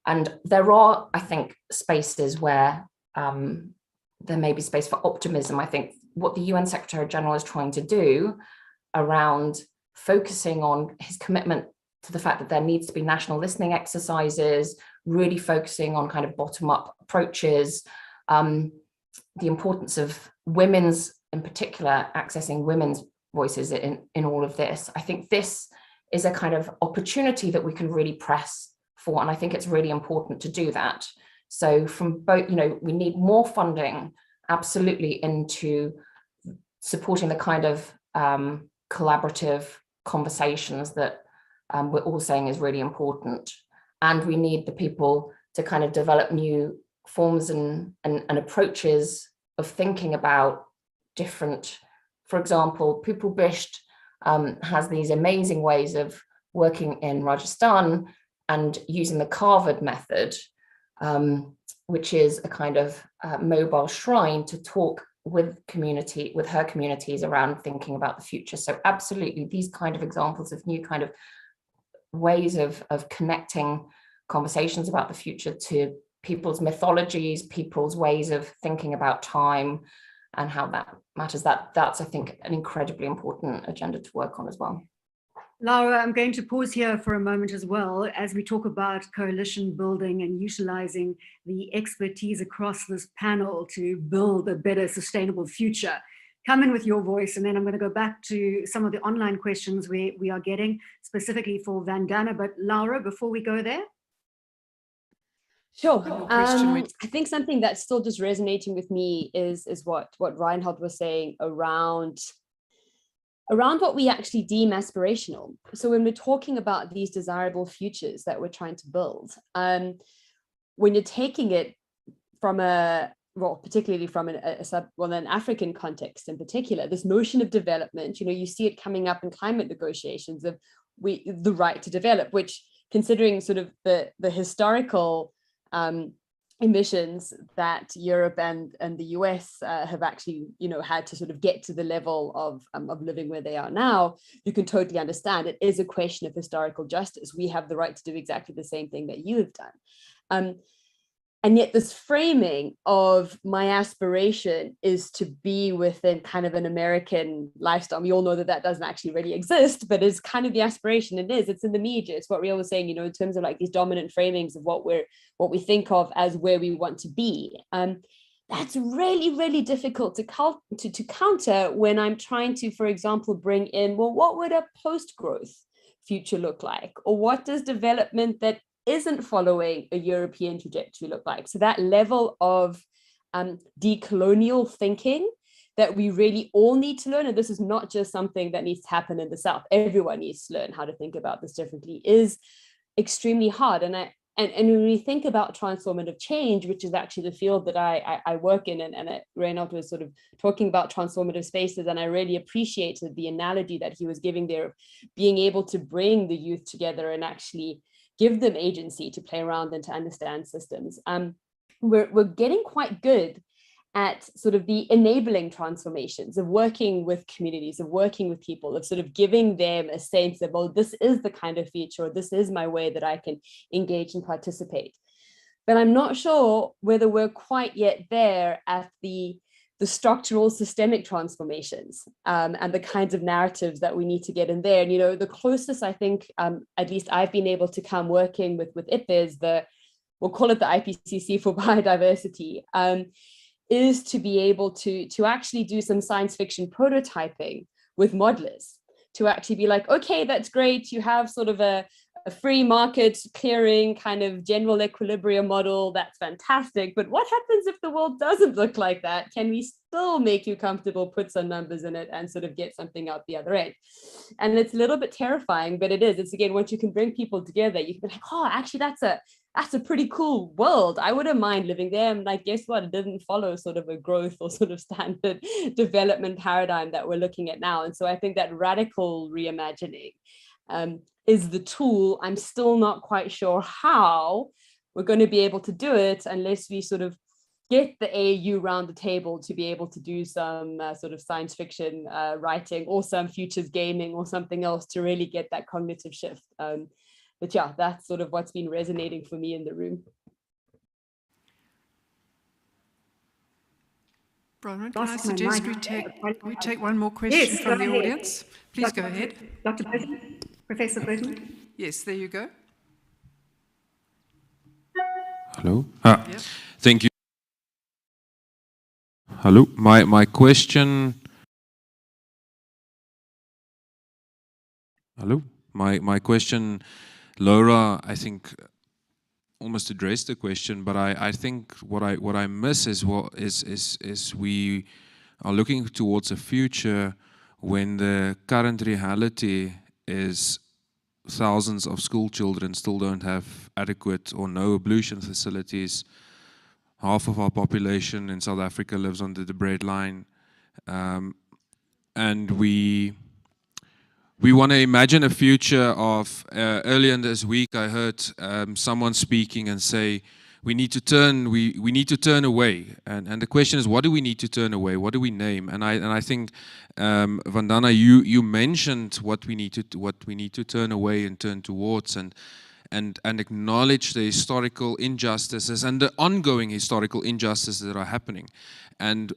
Speaker 3: And there are, I think, spaces where there may be space for optimism. I think what the UN Secretary General is trying to do around focusing on his commitment to the fact that there needs to be national listening exercises, really focusing on kind of bottom-up approaches, the importance of women's, in particular, accessing women's voices in all of this. I think this is a kind of opportunity that we can really press for, and I think it's really important to do that. So from both, we need more funding, absolutely, into supporting the kind of collaborative conversations that we're all saying is really important. And we need the people to kind of develop new forms and approaches of thinking about different, for example, Pupil Bisht has these amazing ways of working in Rajasthan and using the Carvered method, which is a kind of mobile shrine to talk with her communities around thinking about the future. So absolutely, these kind of examples of new kind of ways of connecting conversations about the future to people's mythologies, people's ways of thinking about time and how that matters. That's, I think, an incredibly important agenda to work on as well.
Speaker 1: Laura, I'm going to pause here for a moment as well as we talk about coalition building and utilizing the expertise across this panel to build a better sustainable future. Come in with your voice, and then I'm going to go back to some of the online questions we are getting specifically for Wandana. But Laura, before we go there.
Speaker 5: Sure. I think something that's still just resonating with me is what Reinhold was saying around what we actually deem aspirational. So when we're talking about these desirable futures that we're trying to build, when you're taking it from particularly from an African context in particular, this notion of development, you see it coming up in climate negotiations of the right to develop, which, considering sort of the historical emissions that Europe and the US have actually, had to sort of get to the level of living where they are now, you can totally understand it is a question of historical justice. We have the right to do exactly the same thing that you have done. And yet this framing of my aspiration is to be within kind of an American lifestyle. We all know that doesn't actually really exist, but it's kind of the aspiration. It's in the media. It's what Riel was saying, in terms of like these dominant framings of what we think of as where we want to be. That's really, really difficult to counter when I'm trying to, for example, bring in, well, what would a post-growth future look like? Or what does development that isn't following a European trajectory look like? So that level of decolonial thinking that we really all need to learn, and this is not just something that needs to happen in the South, everyone needs to learn how to think about this differently, is extremely hard. And And when we think about transformative change, which is actually the field that I work in, and Reinhold was sort of talking about transformative spaces, and I really appreciated the analogy that he was giving there of being able to bring the youth together and actually give them agency to play around and to understand systems. We're getting quite good at sort of the enabling transformations of working with communities, of working with people, of sort of giving them a sense of, oh, this is the kind of future, or this is my way that I can engage and participate. But I'm not sure whether we're quite yet there at the structural systemic transformations and the kinds of narratives that we need to get in there. And, you know, the closest I think, at least I've been able to come working with IPBES is we'll call it the IPCC for biodiversity, is to be able to actually do some science fiction prototyping with modelers, to actually be like, okay, that's great. You have sort of a free market clearing kind of general equilibrium model. That's fantastic. But what happens if the world doesn't look like that? Can we still make you comfortable, put some numbers in it, and sort of get something out the other end? And it's a little bit terrifying, but it is. It's, again, once you can bring people together, you can be like, oh, actually, that's a pretty cool world. I wouldn't mind living there. And like, guess what? It didn't follow sort of a growth or sort of standard development paradigm that we're looking at now. And so I think that radical reimagining is the tool. I'm still not quite sure how we're going to be able to do it unless we sort of get the AU round the table to be able to do some sort of science fiction writing, or some futures gaming, or something else to really get that cognitive shift. But yeah, that's sort of what's been resonating for me in the room.
Speaker 7: Bronwyn, can I suggest we take one more question from the audience? Please go ahead.
Speaker 1: Dr. Burton, Professor Burton.
Speaker 7: Yes, there you go.
Speaker 10: Hello.
Speaker 7: Yep.
Speaker 10: Thank you. Hello. My question. Hello. My question, Laura, I think almost addressed the question, but I think what I miss is we are looking towards a future when the current reality is thousands of school children still don't have adequate or no ablution facilities. Half of our population in South Africa lives under the breadline, and we want to imagine a future of, earlier in this week I heard someone speaking and say, we need to turn away. And the question is, what do we need to turn away? What do we name? And I think, Wandana, you mentioned what we need to turn away and turn towards, and acknowledge the historical injustices and the ongoing historical injustices that are happening, and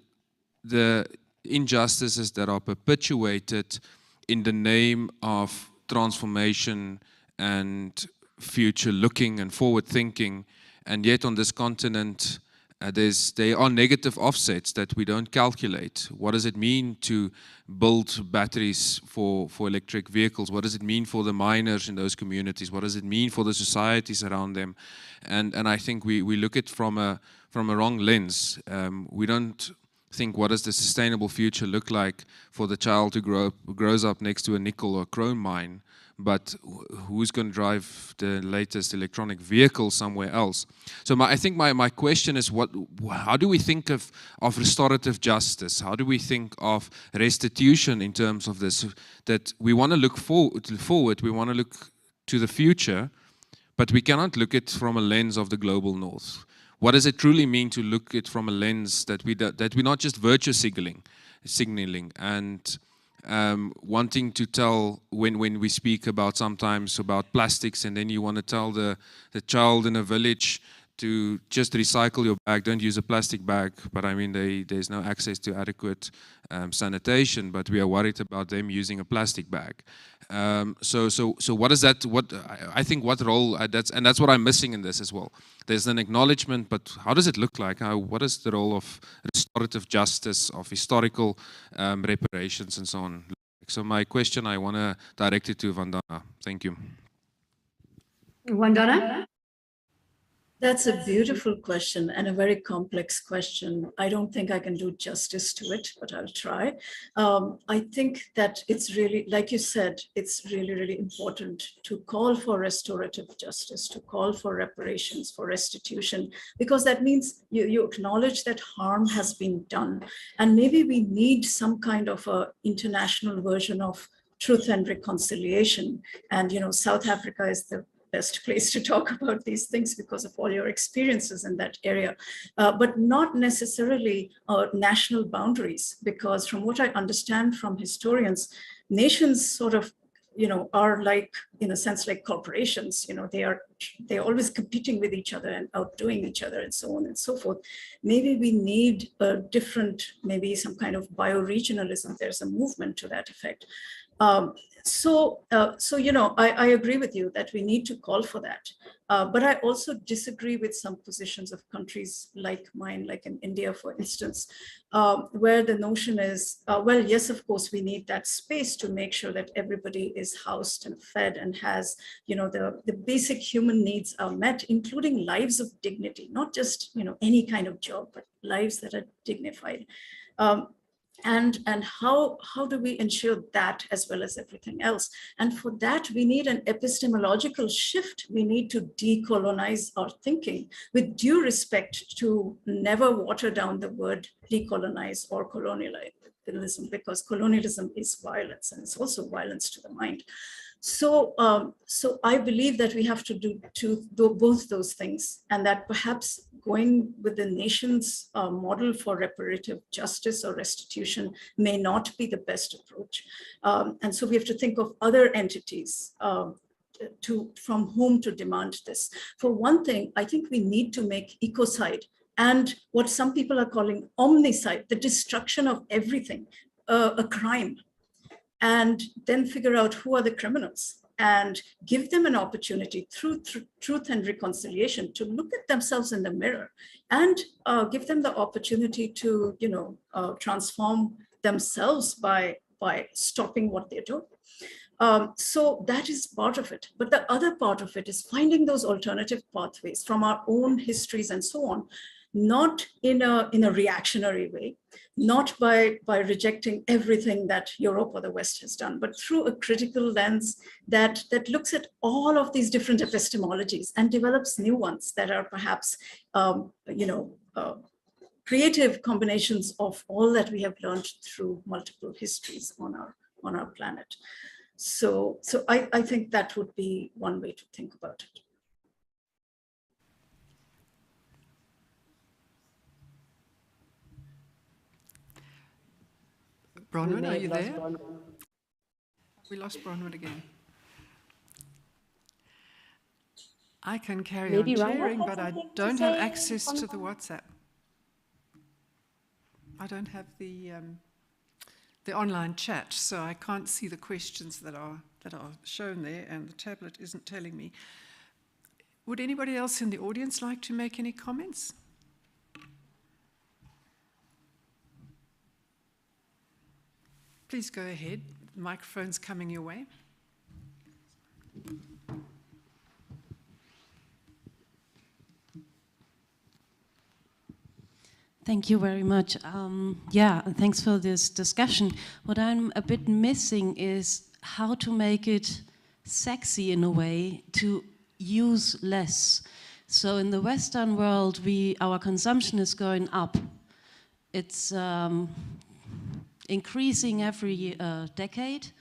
Speaker 10: the injustices that are perpetuated in the name of transformation and future looking and forward thinking. And yet on this continent, there are negative offsets that we don't calculate. What does it mean to build batteries for electric vehicles? What does it mean for the miners in those communities? What does it mean for the societies around them? And I think we look at it from a wrong lens. We don't think, what does the sustainable future look like for the child who grows up next to a nickel or chrome mine, but who's going to drive the latest electronic vehicle somewhere else? So I think my question is, how do we think of restorative justice? How do we think of restitution in terms of this? That we want to look forward, we want to look to the future, but we cannot look at it from a lens of the global north. What does it truly mean to look at it from a lens that we're not just virtue signaling and wanting to tell, when we speak about sometimes about plastics, and then you want to tell the child in a village to just recycle your bag, don't use a plastic bag, but I mean there's no access to adequate sanitation, but we are worried about them using a plastic bag. So what is that? I think what role that's what I'm missing in this as well. There's an acknowledgement, but how does it look like? What is the role of restorative justice, of historical reparations, and so on? So my question, I want to direct it to Wandana. Thank you.
Speaker 1: Wandana?
Speaker 6: That's a beautiful question and a very complex question. I don't think I can do justice to it, but I'll try. I think that it's really, like you said, it's really, really important to call for restorative justice, to call for reparations, for restitution, because that means you acknowledge that harm has been done. And maybe we need some kind of a international version of truth and reconciliation. And, you know, South Africa is the best place to talk about these things because of all your experiences in that area, but not necessarily national boundaries, because from what I understand from historians, nations sort of, you know, are like, in a sense, like corporations. You know, they're always competing with each other and outdoing each other and so on and so forth. Maybe we need a different, maybe some kind of bioregionalism. There's a movement to that effect. So you know, I agree with you that we need to call for that. But I also disagree with some positions of countries like mine, like in India, for instance, where the notion is, well, yes, of course, we need that space to make sure that everybody is housed and fed and has, you know, the basic human needs are met, including lives of dignity, not just, you know, any kind of job, but lives that are dignified. And how do we ensure that as well as everything else? And for that, we need an epistemological shift. We need to decolonize our thinking with due respect to never water down the word decolonize or colonialism, because colonialism is violence, and it's also violence to the mind. So, so I believe that we have to do both those things, and that perhaps going with the nation's model for reparative justice or restitution may not be the best approach. And so we have to think of other entities from whom to demand this. For one thing, I think we need to make ecocide and what some people are calling omnicide, the destruction of everything, a crime. And then figure out who are the criminals and give them an opportunity through truth and reconciliation to look at themselves in the mirror and give them the opportunity to, you know, transform themselves by stopping what they're doing. So that is part of it. But the other part of it is finding those alternative pathways from our own histories and so on, not in a reactionary way, not by rejecting everything that Europe or the West has done, but through a critical lens that looks at all of these different epistemologies and develops new ones that are perhaps, you know, creative combinations of all that we have learned through multiple histories on our planet. So I think that would be one way to think about it.
Speaker 7: Bronwyn, are you there? We lost Bronwyn again. I can carry on sharing, but I don't have access to the WhatsApp. I don't have the online chat, so I can't see the questions that are shown there, and the tablet isn't telling me. Would anybody else in the audience like to make any comments? Please go ahead. The microphone's coming your way.
Speaker 11: Thank you very much. Yeah, and thanks for this discussion. What I'm a bit missing is how to make it sexy in a way to use less. So in the Western world, our consumption is going up. It's increasing every decade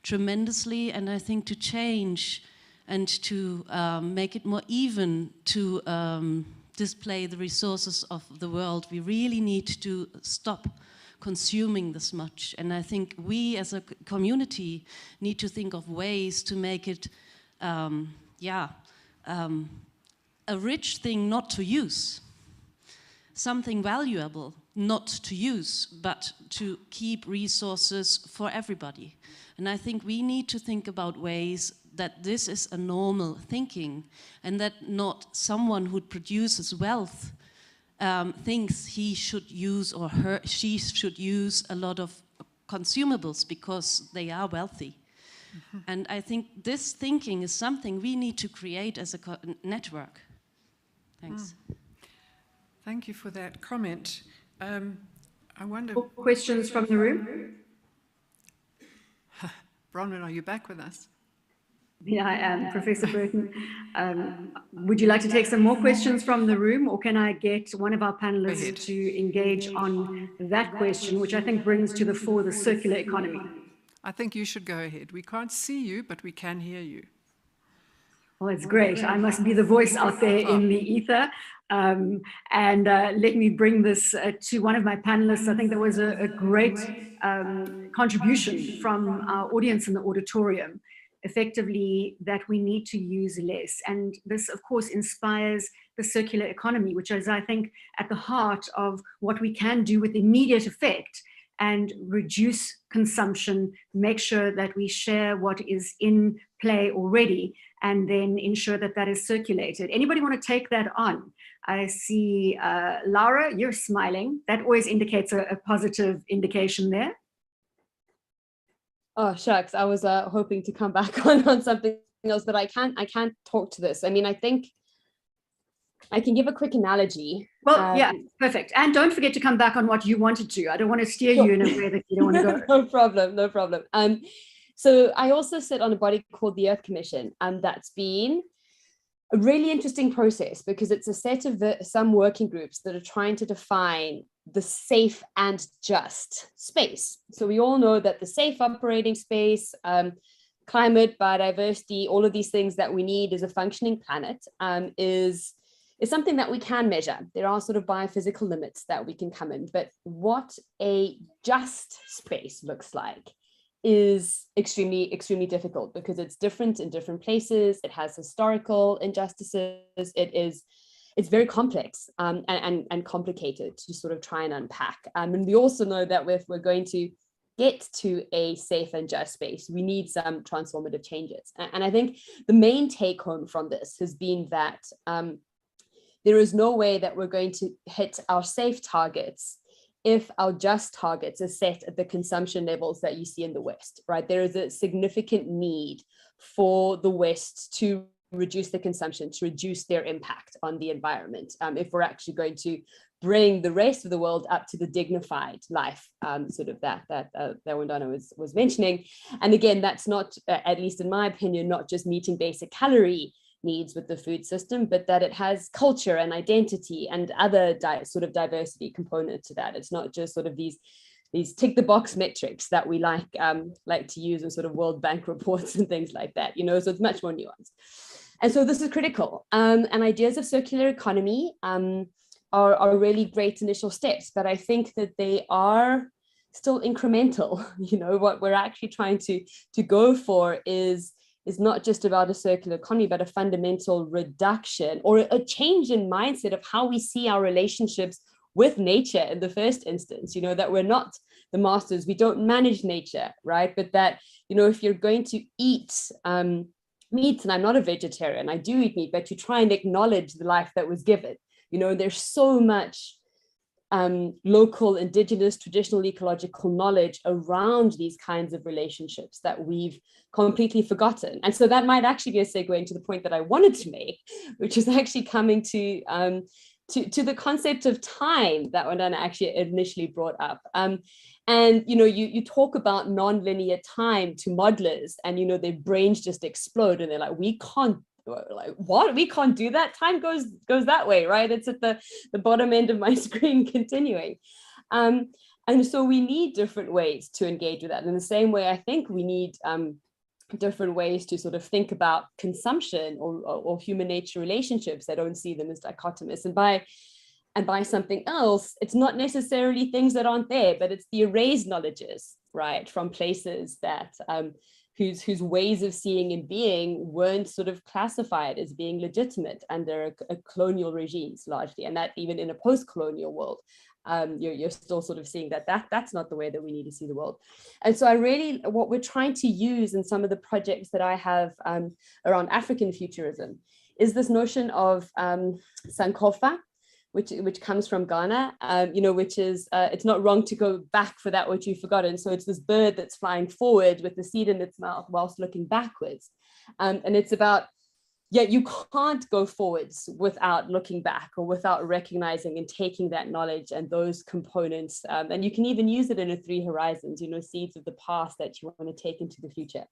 Speaker 11: tremendously, and I think to change and to make it more even to display the resources of the world, we really need to stop consuming this much. And I think we as a community need to think of ways to make it a rich thing not to use, something valuable not to use, but to keep resources for everybody. And I think we need to think about ways that this is a normal thinking, and that not someone who produces wealth thinks he should use or she should use a lot of consumables because they are wealthy. Mm-hmm. And I think this thinking is something we need to create as a network. Thanks.
Speaker 7: Thank you for that comment. I wonder...
Speaker 1: Questions from the room?
Speaker 7: Bronwyn, are you back with us?
Speaker 1: Yeah, I am, Professor Burton. Would you like to take some more questions from the room, or can I get one of our panelists to engage on that question, which I think brings to the fore the circular economy?
Speaker 7: I think you should go ahead. We can't see you, but we can hear you.
Speaker 1: Well, it's great. I must be the voice out there in the ether. Let me bring this to one of my panelists. I think there was a great contribution from our audience in the auditorium, effectively, that we need to use less. And this, of course, inspires the circular economy, which is, I think, at the heart of what we can do with immediate effect and reduce consumption, make sure that we share what is in play already, and then ensure that that is circulated. Anybody want to take that on? I see Laura, you're smiling. That always indicates a positive indication there.
Speaker 5: Oh, shucks. I was hoping to come back on something else, but I can't talk to this. I mean, I think I can give a quick analogy.
Speaker 1: Well, yeah, perfect. And don't forget to come back on what you wanted to. I don't want to steer you in a way that you don't want to go.
Speaker 5: No problem, no problem. So I also sit on a body called the Earth Commission, and that's been a really interesting process because it's a set of some working groups that are trying to define the safe and just space. So we all know that the safe operating space, climate, biodiversity, all of these things that we need as a functioning planet is something that we can measure. There are sort of biophysical limits that we can come in, but what a just space looks like is extremely, extremely difficult because it's different in different places. It has historical injustices. It's very complex and complicated to sort of try and unpack. And we also know that if we're going to get to a safe and just space, we need some transformative changes. And I think the main take home from this has been that there is no way that we're going to hit our safe targets if our just targets are set at the consumption levels that you see in the West, right? There is a significant need for the West to reduce the consumption, to reduce their impact on the environment, if we're actually going to bring the rest of the world up to the dignified life, sort of that Wandana was mentioning. And again, that's not, at least in my opinion, not just meeting basic calorie needs with the food system, but that it has culture and identity and other sort of diversity component to that. It's not just sort of these tick the box metrics that we like to use in sort of World Bank reports and things like that, you know, so it's much more nuanced. And so this is critical. And ideas of circular economy are really great initial steps, but I think that they are still incremental. You know, what we're actually trying to go for is not just about a circular economy, but a fundamental reduction or a change in mindset of how we see our relationships with nature in the first instance, you know, that we're not the masters, we don't manage nature, right? But that, you know, if you're going to eat meat, and I'm not a vegetarian, I do eat meat, but you try and acknowledge the life that was given, you know, there's so much local, indigenous, traditional, ecological knowledge around these kinds of relationships that we've completely forgotten. And so that might actually be a segue into the point that I wanted to make, which is actually coming to the concept of time that Wandana actually initially brought up. And, you know, you talk about non-linear time to modelers and, you know, their brains just explode and they're like, we can't, like, what? We can't do that? Time goes that way, right? It's at the bottom end of my screen continuing. And so we need different ways to engage with that. In the same way, I think we need different ways to sort of think about consumption or human nature relationships that don't see them as dichotomous. And by something else, it's not necessarily things that aren't there, but it's the erased knowledges, right, from places that whose ways of seeing and being weren't sort of classified as being legitimate under a colonial regimes largely, and that even in a post-colonial world, you're still sort of seeing that's not the way that we need to see the world. And so what we're trying to use in some of the projects that I have around African futurism is this notion of Sankofa, which comes from Ghana, you know, which is, it's not wrong to go back for that which you've forgotten. So it's this bird that's flying forward with the seed in its mouth whilst looking backwards. And it's about yet you can't go forwards without looking back or without recognizing and taking that knowledge and those components. And you can even use it in a 3 horizons, seeds of the past that you want to take into the future.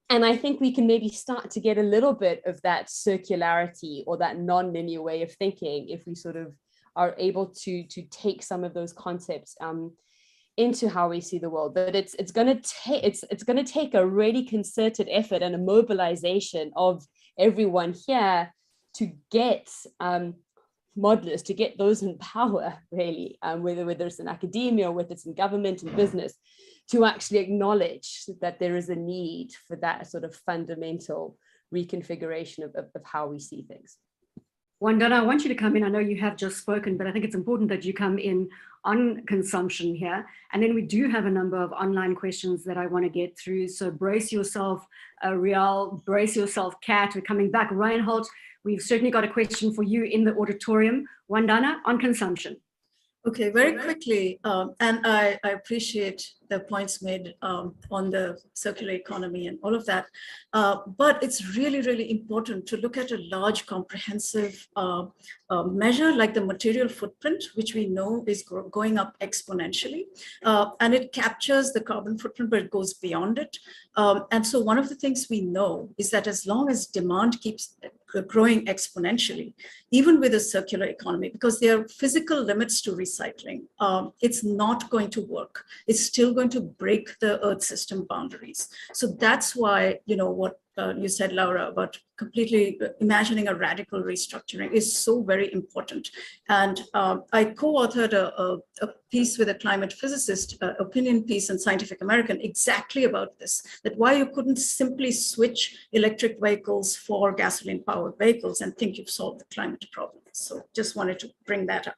Speaker 5: And I think we can maybe start to get a little bit of that circularity or that non-linear way of thinking if we sort of are able to take some of those concepts into how we see the world. But it's going to take a really concerted effort and a mobilization of everyone here to get modelers, to get those in power, really, whether it's in academia or whether it's in government and business, to actually acknowledge that there is a need for that sort of fundamental reconfiguration of how we see things.
Speaker 1: Wandana, I want you to come in. I know you have just spoken, but I think it's important that you come in on consumption here. And then we do have a number of online questions that I want to get through. So brace yourself, Riel, brace yourself, Kat. We're coming back. Reinhold, we've certainly got a question for you in the auditorium. Wandana, on consumption.
Speaker 6: Okay, very quickly, and I appreciate the points made on the circular economy and all of that, but it's really, really important to look at a large comprehensive measure like the material footprint, which we know is going up exponentially, and it captures the carbon footprint, but it goes beyond it. And so one of the things we know is that as long as demand keeps growing exponentially, even with a circular economy, because there are physical limits to recycling, it's not going to work. It's still going to break the Earth system boundaries. So that's why, what you said, Laura, about completely imagining a radical restructuring is so very important. And I co-authored a piece with a climate physicist, opinion piece in Scientific American, exactly about this, that why you couldn't simply switch electric vehicles for gasoline-powered vehicles and think you've solved the climate problem. So just wanted to bring that up.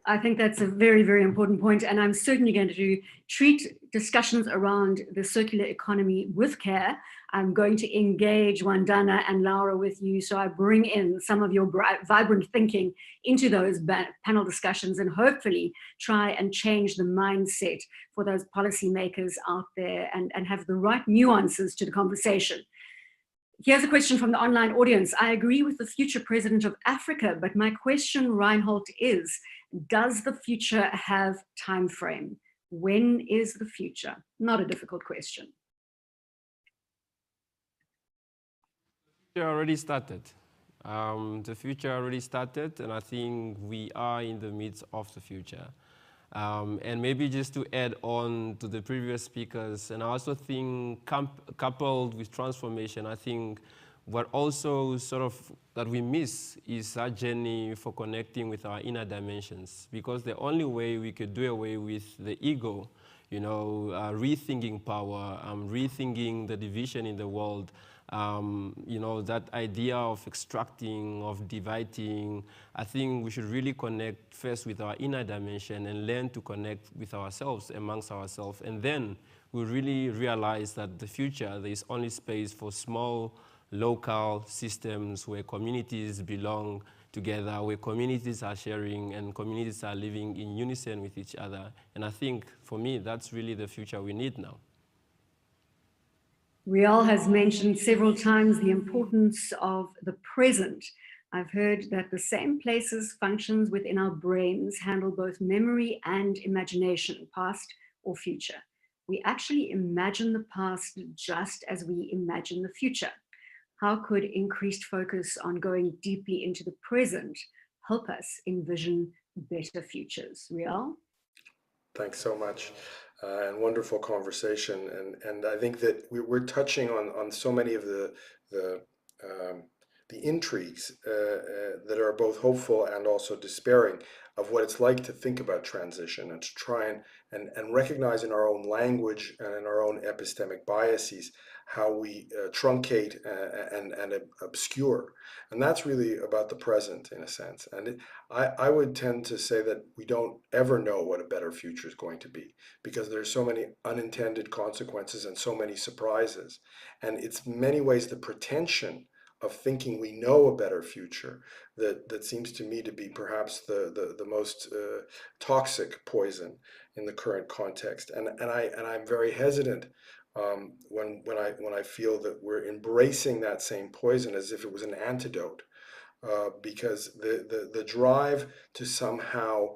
Speaker 1: I think that's a very, very important point, and I'm certainly going to treat discussions around the circular economy with care. I'm going to engage Wandana and Laura with you, so I bring in some of your vibrant thinking into those panel discussions and hopefully try and change the mindset for those policymakers out there and have the right nuances to the conversation. Here's a question from the online audience. I agree with the future president of Africa, but my question, Reinhold, is, does the future have time frame? When is the future? Not a difficult question.
Speaker 4: The future already started. The future already started, and I think we are in the midst of the future. And maybe just to add on to the previous speakers, and I also think coupled with transformation, I think what also sort of that we miss is our journey for connecting with our inner dimensions, because the only way we could do away with the ego, rethinking power, rethinking the division in the world, that idea of extracting, of dividing, I think we should really connect first with our inner dimension and learn to connect with ourselves, amongst ourselves. And then we really realize that the future, there is only space for small, local systems where communities belong together, where communities are sharing and communities are living in unison with each other. And I think, for me, that's really the future we need now.
Speaker 1: Riel has mentioned several times the importance of the present. I've heard that the same places, functions within our brains handle both memory and imagination, past or future. We actually imagine the past just as we imagine the future. How could increased focus on going deeply into the present help us envision better futures? Riel?
Speaker 2: Thanks so much. And wonderful conversation. And I think that we're touching on so many of the intrigues that are both hopeful and also despairing of what it's like to think about transition and to try and recognize in our own language and in our own epistemic biases how we truncate and obscure. And that's really about the present, in a sense. And I would tend to say that we don't ever know what a better future is going to be, because there's so many unintended consequences and so many surprises. And it's in many ways the pretension of thinking we know a better future that seems to me to be perhaps the most toxic poison in the current context. And I'm very hesitant when I feel that we're embracing that same poison as if it was an antidote, because the drive to somehow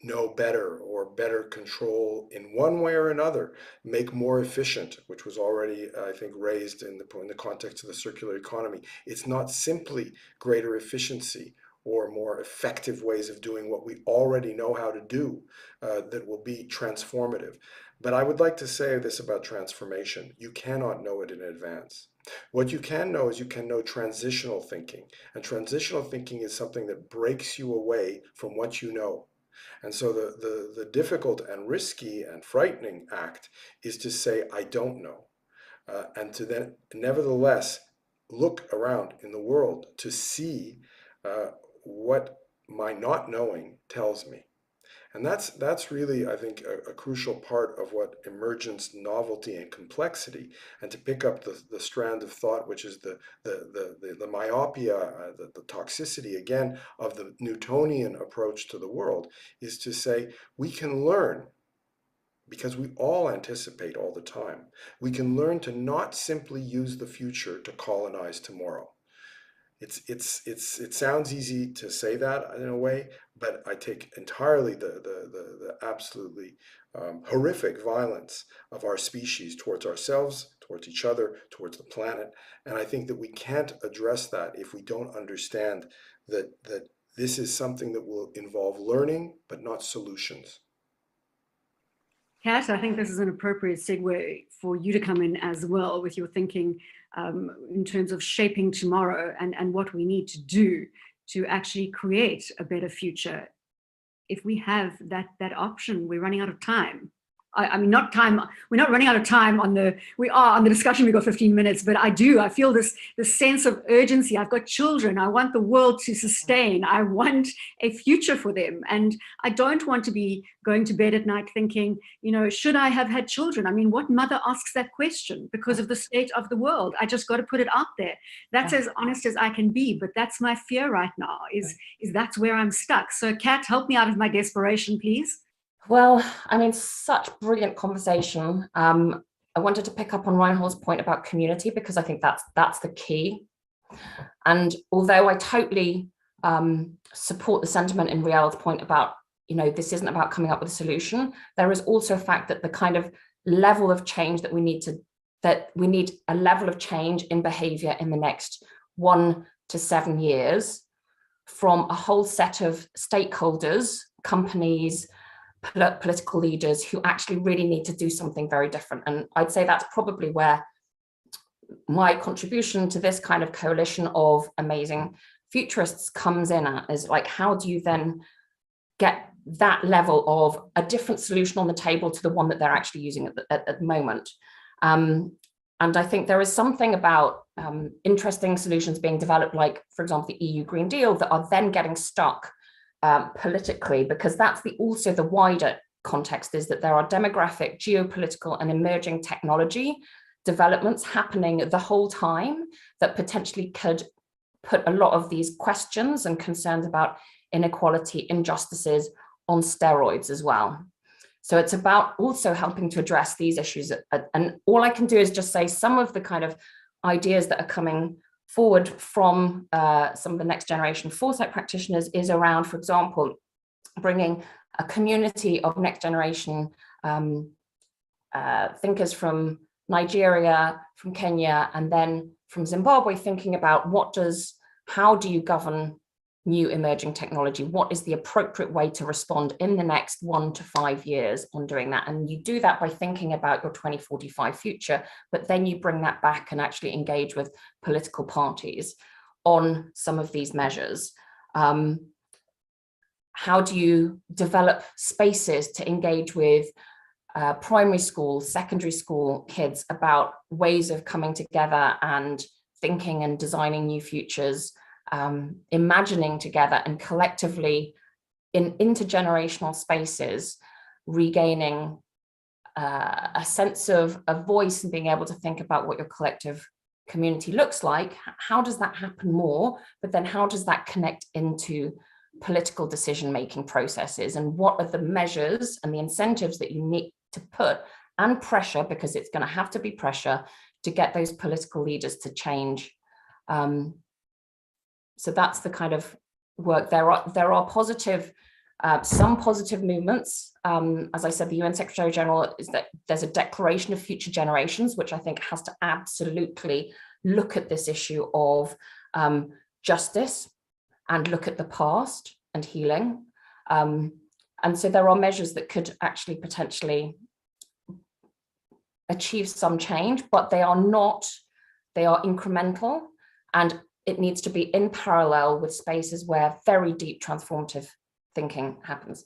Speaker 2: know better or better control in one way or another, make more efficient, which was already, I think, raised in the context of the circular economy. It's not simply greater efficiency or more effective ways of doing what we already know how to do that will be transformative. But I would like to say this about transformation. You cannot know it in advance. What you can know is you can know transitional thinking. And transitional thinking is something that breaks you away from what you know. And so the difficult and risky and frightening act is to say, I don't know. And to then nevertheless look around in the world to see what my not knowing tells me. And that's really, I think, a crucial part of what emergence, novelty, and complexity, and to pick up the strand of thought, which is the myopia, the toxicity, again, of the Newtonian approach to the world, is to say we can learn, because we all anticipate all the time, we can learn to not simply use the future to colonize tomorrow. It sounds easy to say that in a way, but I take entirely the absolutely horrific violence of our species towards ourselves, towards each other, towards the planet, and I think that we can't address that if we don't understand that this is something that will involve learning, but not solutions.
Speaker 1: Kat, I think this is an appropriate segue for you to come in as well with your thinking in terms of shaping tomorrow and what we need to do to actually create a better future. If we have that option, we're running out of time. I mean, not time, we're not running out of time we are on the discussion, we've got 15 minutes, but I feel this sense of urgency. I've got children, I want the world to sustain, I want a future for them. And I don't want to be going to bed at night thinking, should I have had children? I mean, what mother asks that question because of the state of the world? I just got to put it out there. That's as honest as I can be, but that's my fear right now, is that's where I'm stuck. So Kat, help me out of my desperation, please.
Speaker 3: Well, I mean, such brilliant conversation. I wanted to pick up on Reinhold's point about community, because I think that's the key. And although I totally support the sentiment in Riel's point about, this isn't about coming up with a solution, there is also a fact that the kind of level of change that we need a level of change in behavior in the next 1 to 7 years from a whole set of stakeholders, companies, political leaders who actually really need to do something very different. And I'd say that's probably where my contribution to this kind of coalition of amazing futurists comes in at, is like, how do you then get that level of a different solution on the table to the one that they're actually using at the moment? And I think there is something about interesting solutions being developed, like, for example, the EU Green Deal, that are then getting stuck politically, because that's also the wider context, is that there are demographic, geopolitical, and emerging technology developments happening the whole time that potentially could put a lot of these questions and concerns about inequality, injustices on steroids as well. So it's about also helping to address these issues. And all I can do is just say some of the kind of ideas that are coming forward from some of the next generation foresight practitioners is around, for example, bringing a community of next generation thinkers from Nigeria, from Kenya, and then from Zimbabwe, thinking about how do you govern new emerging technology? What is the appropriate way to respond in the next 1 to 5 years on doing that? And you do that by thinking about your 2045 future, but then you bring that back and actually engage with political parties on some of these measures. How do you develop spaces to engage with primary school, secondary school kids about ways of coming together and thinking and designing new futures, imagining together and collectively in intergenerational spaces, regaining a sense of a voice and being able to think about what your collective community looks like? How does that happen more? But then how does that connect into political decision-making processes? And what are the measures and the incentives that you need to put and pressure, because it's going to have to be pressure to get those political leaders to change. So that's the kind of work. There are positive, some positive movements. As I said, the UN Secretary General is that there's a declaration of future generations, which I think has to absolutely look at this issue of justice and look at the past and healing. And so there are measures that could actually potentially achieve some change, but they are not, they are incremental, and it needs to be in parallel with spaces where very deep transformative thinking happens.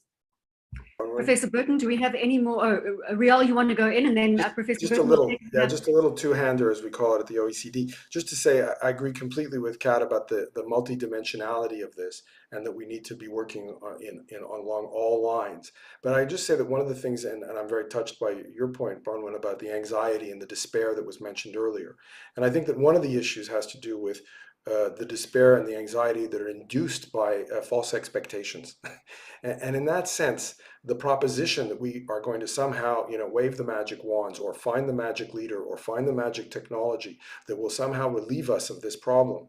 Speaker 1: Professor Burton, do we have any more? Oh, Riel, you want to go in, and then Professor
Speaker 2: just
Speaker 1: Burton.
Speaker 2: A little, yeah, just a little two-hander, as we call it at the OECD. Just to say, I agree completely with Kat about the multidimensionality of this, and that we need to be working along all lines. But I just say that one of the things, and I'm very touched by your point, Bronwyn, about the anxiety and the despair that was mentioned earlier. And I think that one of the issues has to do with the despair and the anxiety that are induced by false expectations. And in that sense, the proposition that we are going to somehow, wave the magic wands or find the magic leader or find the magic technology that will somehow relieve us of this problem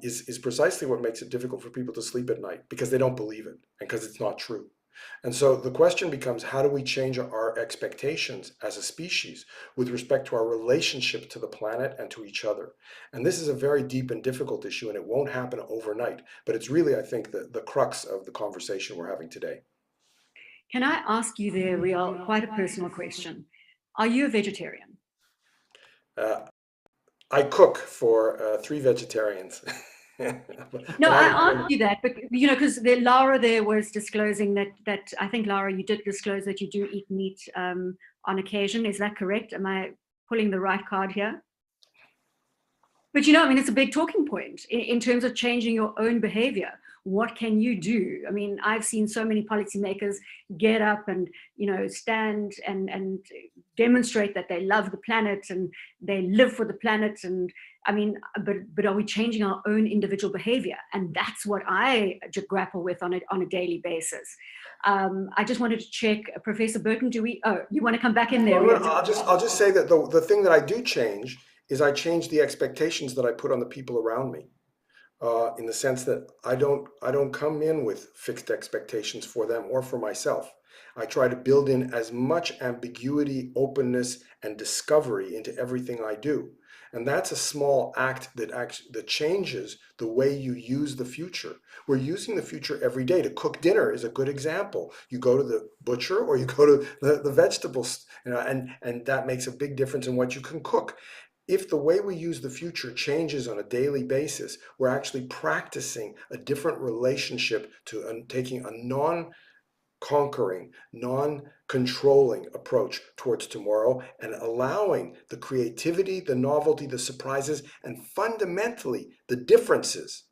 Speaker 2: is precisely what makes it difficult for people to sleep at night, because they don't believe it and because it's not true. And so the question becomes, how do we change our expectations as a species with respect to our relationship to the planet and to each other? And this is a very deep and difficult issue, and it won't happen overnight. But it's really, I think, the crux of the conversation we're having today.
Speaker 1: Can I ask you there, Riel, quite a personal question? Are you a vegetarian?
Speaker 2: I cook for 3 vegetarians.
Speaker 1: No, I asked you that, but because Laura there was disclosing that I think, Laura, you did disclose that you do eat meat on occasion. Is that correct? Am I pulling the right card here? But it's a big talking point in terms of changing your own behavior. What can you do? I mean, I've seen so many policymakers get up and, stand and demonstrate that they love the planet and they live for the planet. And but are we changing our own individual behavior? And that's what I grapple with on a daily basis. I just wanted to check, Professor Burton, you want to come back in there?
Speaker 2: Well, I'll just say that the thing that I do change is I change the expectations that I put on the people around me. In the sense that I don't come in with fixed expectations for them or for myself. I try to build in as much ambiguity, openness, and discovery into everything I do. And that's a small act that changes the way you use the future. We're using the future every day. To cook dinner is a good example. You go to the butcher or you go to the vegetables, and that makes a big difference in what you can cook. If the way we use the future changes on a daily basis, we're actually practicing a different relationship to taking a non-conquering, non-controlling approach towards tomorrow, and allowing the creativity, the novelty, the surprises, and fundamentally the differences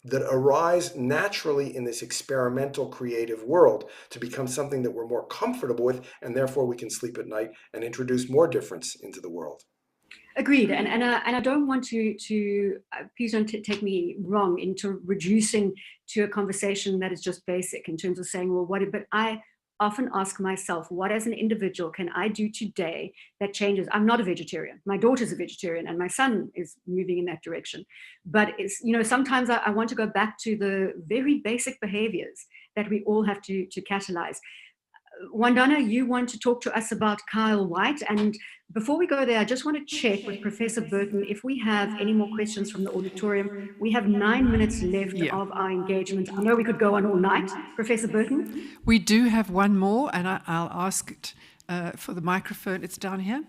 Speaker 2: that arise naturally in this experimental creative world to become something that we're more comfortable with, and therefore we can sleep at night and introduce more difference into the world.
Speaker 1: Agreed, and I don't want to please don't take me wrong into reducing to a conversation that is just basic in terms of saying, well, but I often ask myself, what as an individual can I do today that changes? I'm not a vegetarian. My daughter's a vegetarian, and my son is moving in that direction. But it's sometimes I want to go back to the very basic behaviors that we all have to catalyze. Wandana, you want to talk to us about Kyle White. And before we go there, I just want to check with Professor Burton if we have any more questions from the auditorium. We have 9 minutes left of our engagement. I know we could go on all night. Professor Burton?
Speaker 7: We do have one more, and I'll ask it for the microphone. It's down here.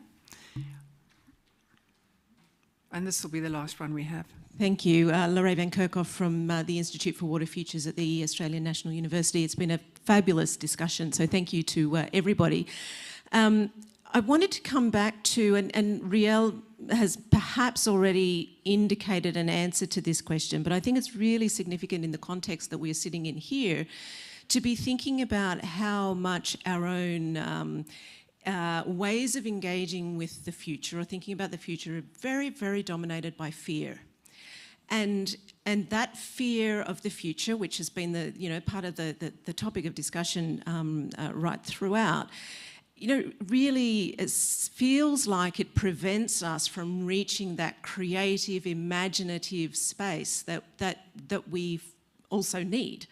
Speaker 7: And this will be the last one we have.
Speaker 11: Thank you. Lorraine Van Kerkhoff from the Institute for Water Futures at the Australian National University. It's been a fabulous discussion, so thank you to everybody. I wanted to come back to, and Riel has perhaps already indicated an answer to this question, but I think it's really significant in the context that we're sitting in here to be thinking about how much our own ways of engaging with the future or thinking about the future are very, very dominated by fear. And that fear of the future, which has been the part of the topic of discussion right throughout,
Speaker 12: really it feels like it prevents us from reaching that creative, imaginative space that we also need.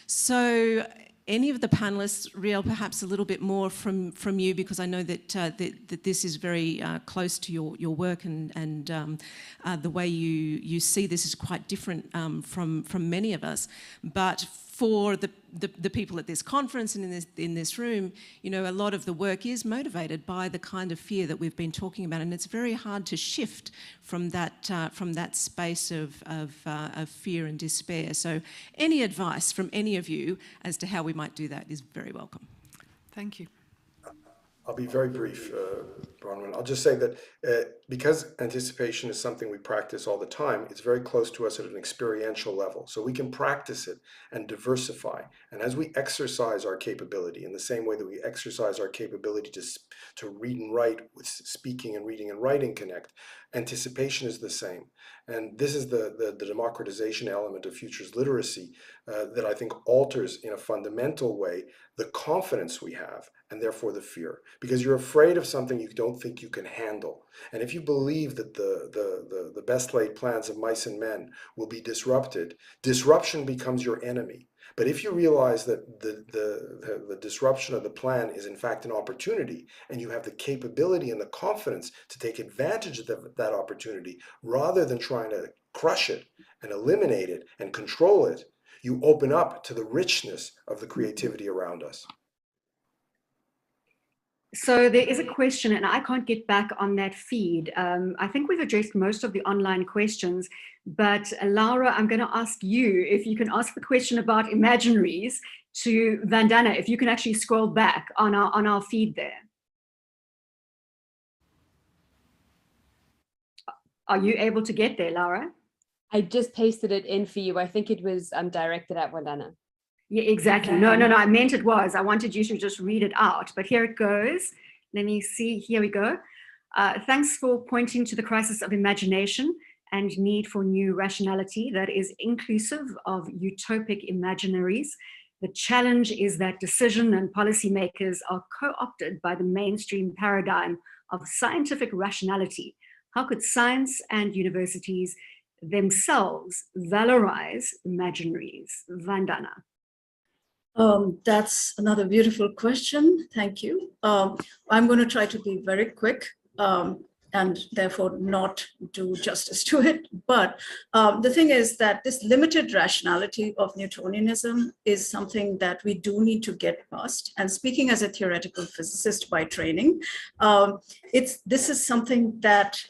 Speaker 12: So any of the panelists, Riel, perhaps a little bit more from you, because I know that that this is very close to your work, and the way you see this is quite different from many of us. But for the people at this conference and in this room, a lot of the work is motivated by the kind of fear that we've been talking about, and it's very hard to shift from that space of fear and despair. So, any advice from any of you as to how we might do that is very welcome.
Speaker 7: Thank you.
Speaker 2: I'll be very brief, Bronwyn. I'll just say that because anticipation is something we practice all the time, it's very close to us at an experiential level. So we can practice it and diversify. And as we exercise our capability in the same way that we exercise our capability to read and write with speaking and reading and writing connect, anticipation is the same. And this is the democratization element of futures literacy that I think alters in a fundamental way the confidence we have, and therefore the fear, because you're afraid of something you don't think you can handle. And if you believe that the best laid plans of mice and men will be disrupted, disruption becomes your enemy. But if you realize that the disruption of the plan is in fact an opportunity, and you have the capability and the confidence to take advantage of that opportunity, rather than trying to crush it and eliminate it and control it, you open up to the richness of the creativity around us.
Speaker 1: So there is a question, and I can't get back on that feed. I think we've addressed most of the online questions, but Laura, I'm going to ask you if you can ask the question about imaginaries to Wandana, if you can actually scroll back on our feed there. Are you able to get there, Laura?
Speaker 5: I just pasted it in for you. I think it was directed at Wandana.
Speaker 1: Yeah, exactly. No, I meant it was. I wanted you to just read it out, but here it goes. Let me see. Here we go. Thanks for pointing to the crisis of imagination and need for new rationality that is inclusive of utopic imaginaries. The challenge is that decision and policymakers are co-opted by the mainstream paradigm of scientific rationality. How could science and universities themselves valorize imaginaries? Wandana.
Speaker 6: That's another beautiful question. Thank you. I'm going to try to be very quick and therefore not do justice to it. But the thing is that this limited rationality of Newtonianism is something that we do need to get past. And speaking as a theoretical physicist by training, this is something that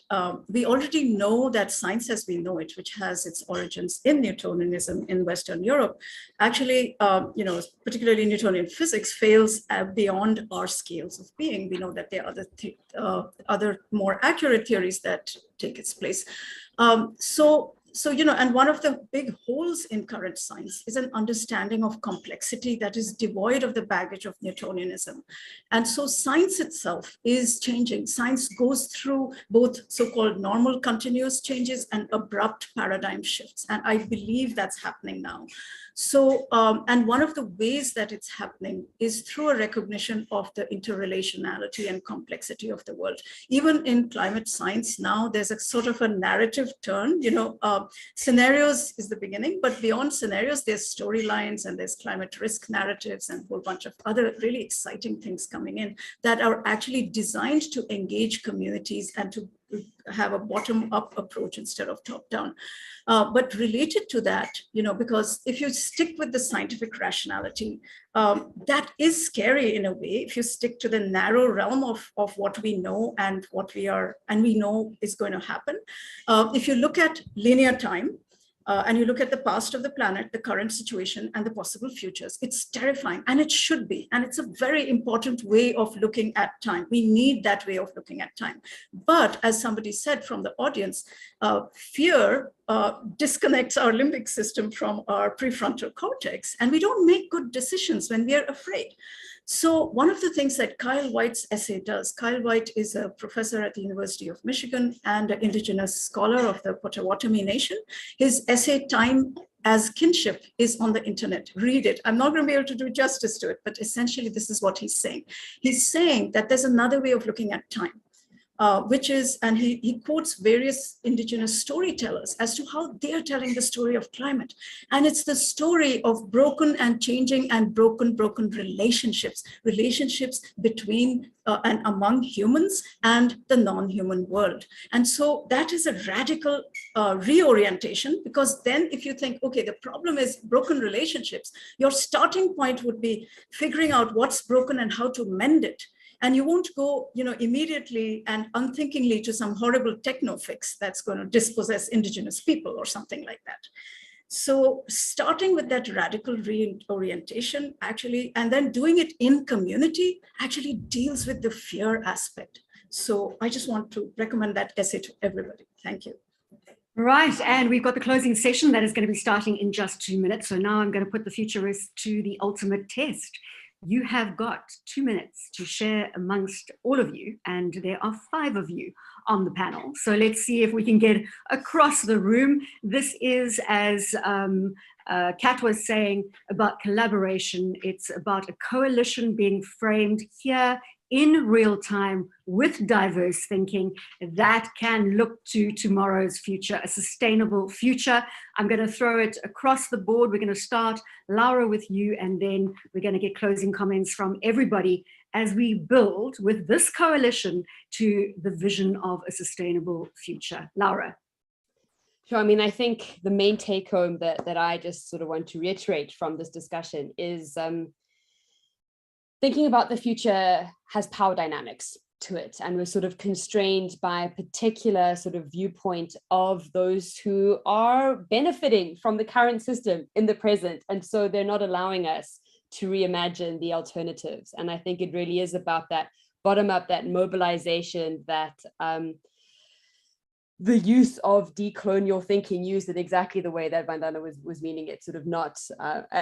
Speaker 6: we already know that science as we know it, which has its origins in Newtonianism in Western Europe, actually, particularly Newtonian physics fails beyond our scales of being. We know that there are other more accurate theories that take its place. And one of the big holes in current science is an understanding of complexity that is devoid of the baggage of Newtonianism. And so science itself is changing. Science goes through both so-called normal continuous changes and abrupt paradigm shifts. And I believe that's happening now. So, and one of the ways that it's happening is through a recognition of the interrelationality and complexity of the world. Even in climate science now, there's a sort of a narrative turn, scenarios is the beginning, but beyond scenarios, there's storylines and there's climate risk narratives and a whole bunch of other really exciting things coming in that are actually designed to engage communities and to have a bottom-up approach instead of top-down. But related to that, because if you stick with the scientific rationality, that is scary in a way. If you stick to the narrow realm of what we know and what we know is going to happen. If you look at linear time, and you look at the past of the planet, the current situation, and the possible futures, it's terrifying, and it should be. And it's a very important way of looking at time. We need that way of looking at time. But as somebody said from the audience, fear disconnects our limbic system from our prefrontal cortex, and we don't make good decisions when we are afraid. So one of the things that Kyle White's essay does, Kyle White is a professor at the University of Michigan and an indigenous scholar of the Potawatomi Nation. His essay, Time as kinship is on the internet. Read it. I'm not going to be able to do justice to it, but essentially this is what he's saying. He's saying that there's another way of looking at time. Which is, and he quotes various indigenous storytellers as to how they're telling the story of climate. And it's the story of broken and changing and broken relationships between and among humans and the non-human world. And so that is a radical reorientation, because then if you think, okay, the problem is broken relationships, your starting point would be figuring out what's broken and how to mend it. And you won't go, immediately and unthinkingly to some horrible techno fix that's going to dispossess indigenous people or something like that. So starting with that radical reorientation actually, and then doing it in community actually deals with the fear aspect. So I just want to recommend that essay to everybody. Thank you.
Speaker 1: Right, and we've got the closing session that is going to be starting in just 2 minutes. So now I'm going to put the futurists to the ultimate test. You have got 2 minutes to share amongst all of you, and there are 5 of you on the panel. So let's see if we can get across the room. This is, as Kat was saying, about collaboration. It's about a coalition being framed here in real time with diverse thinking that can look to tomorrow's future, a sustainable future. I'm going to throw it across the board. We're going to start, Laura, with you, and then we're going to get closing comments from everybody as we build with this coalition to the vision of a sustainable future. Laura.
Speaker 5: Sure. I mean, I think the main take home that I just sort of want to reiterate from this discussion is thinking about the future has power dynamics to it, and we're sort of constrained by a particular sort of viewpoint of those who are benefiting from the current system in the present, and so they're not allowing us to reimagine the alternatives. And I think it really is about that bottom up, that mobilization, that the use of decolonial thinking used in exactly the way that Wandana was meaning it, sort of not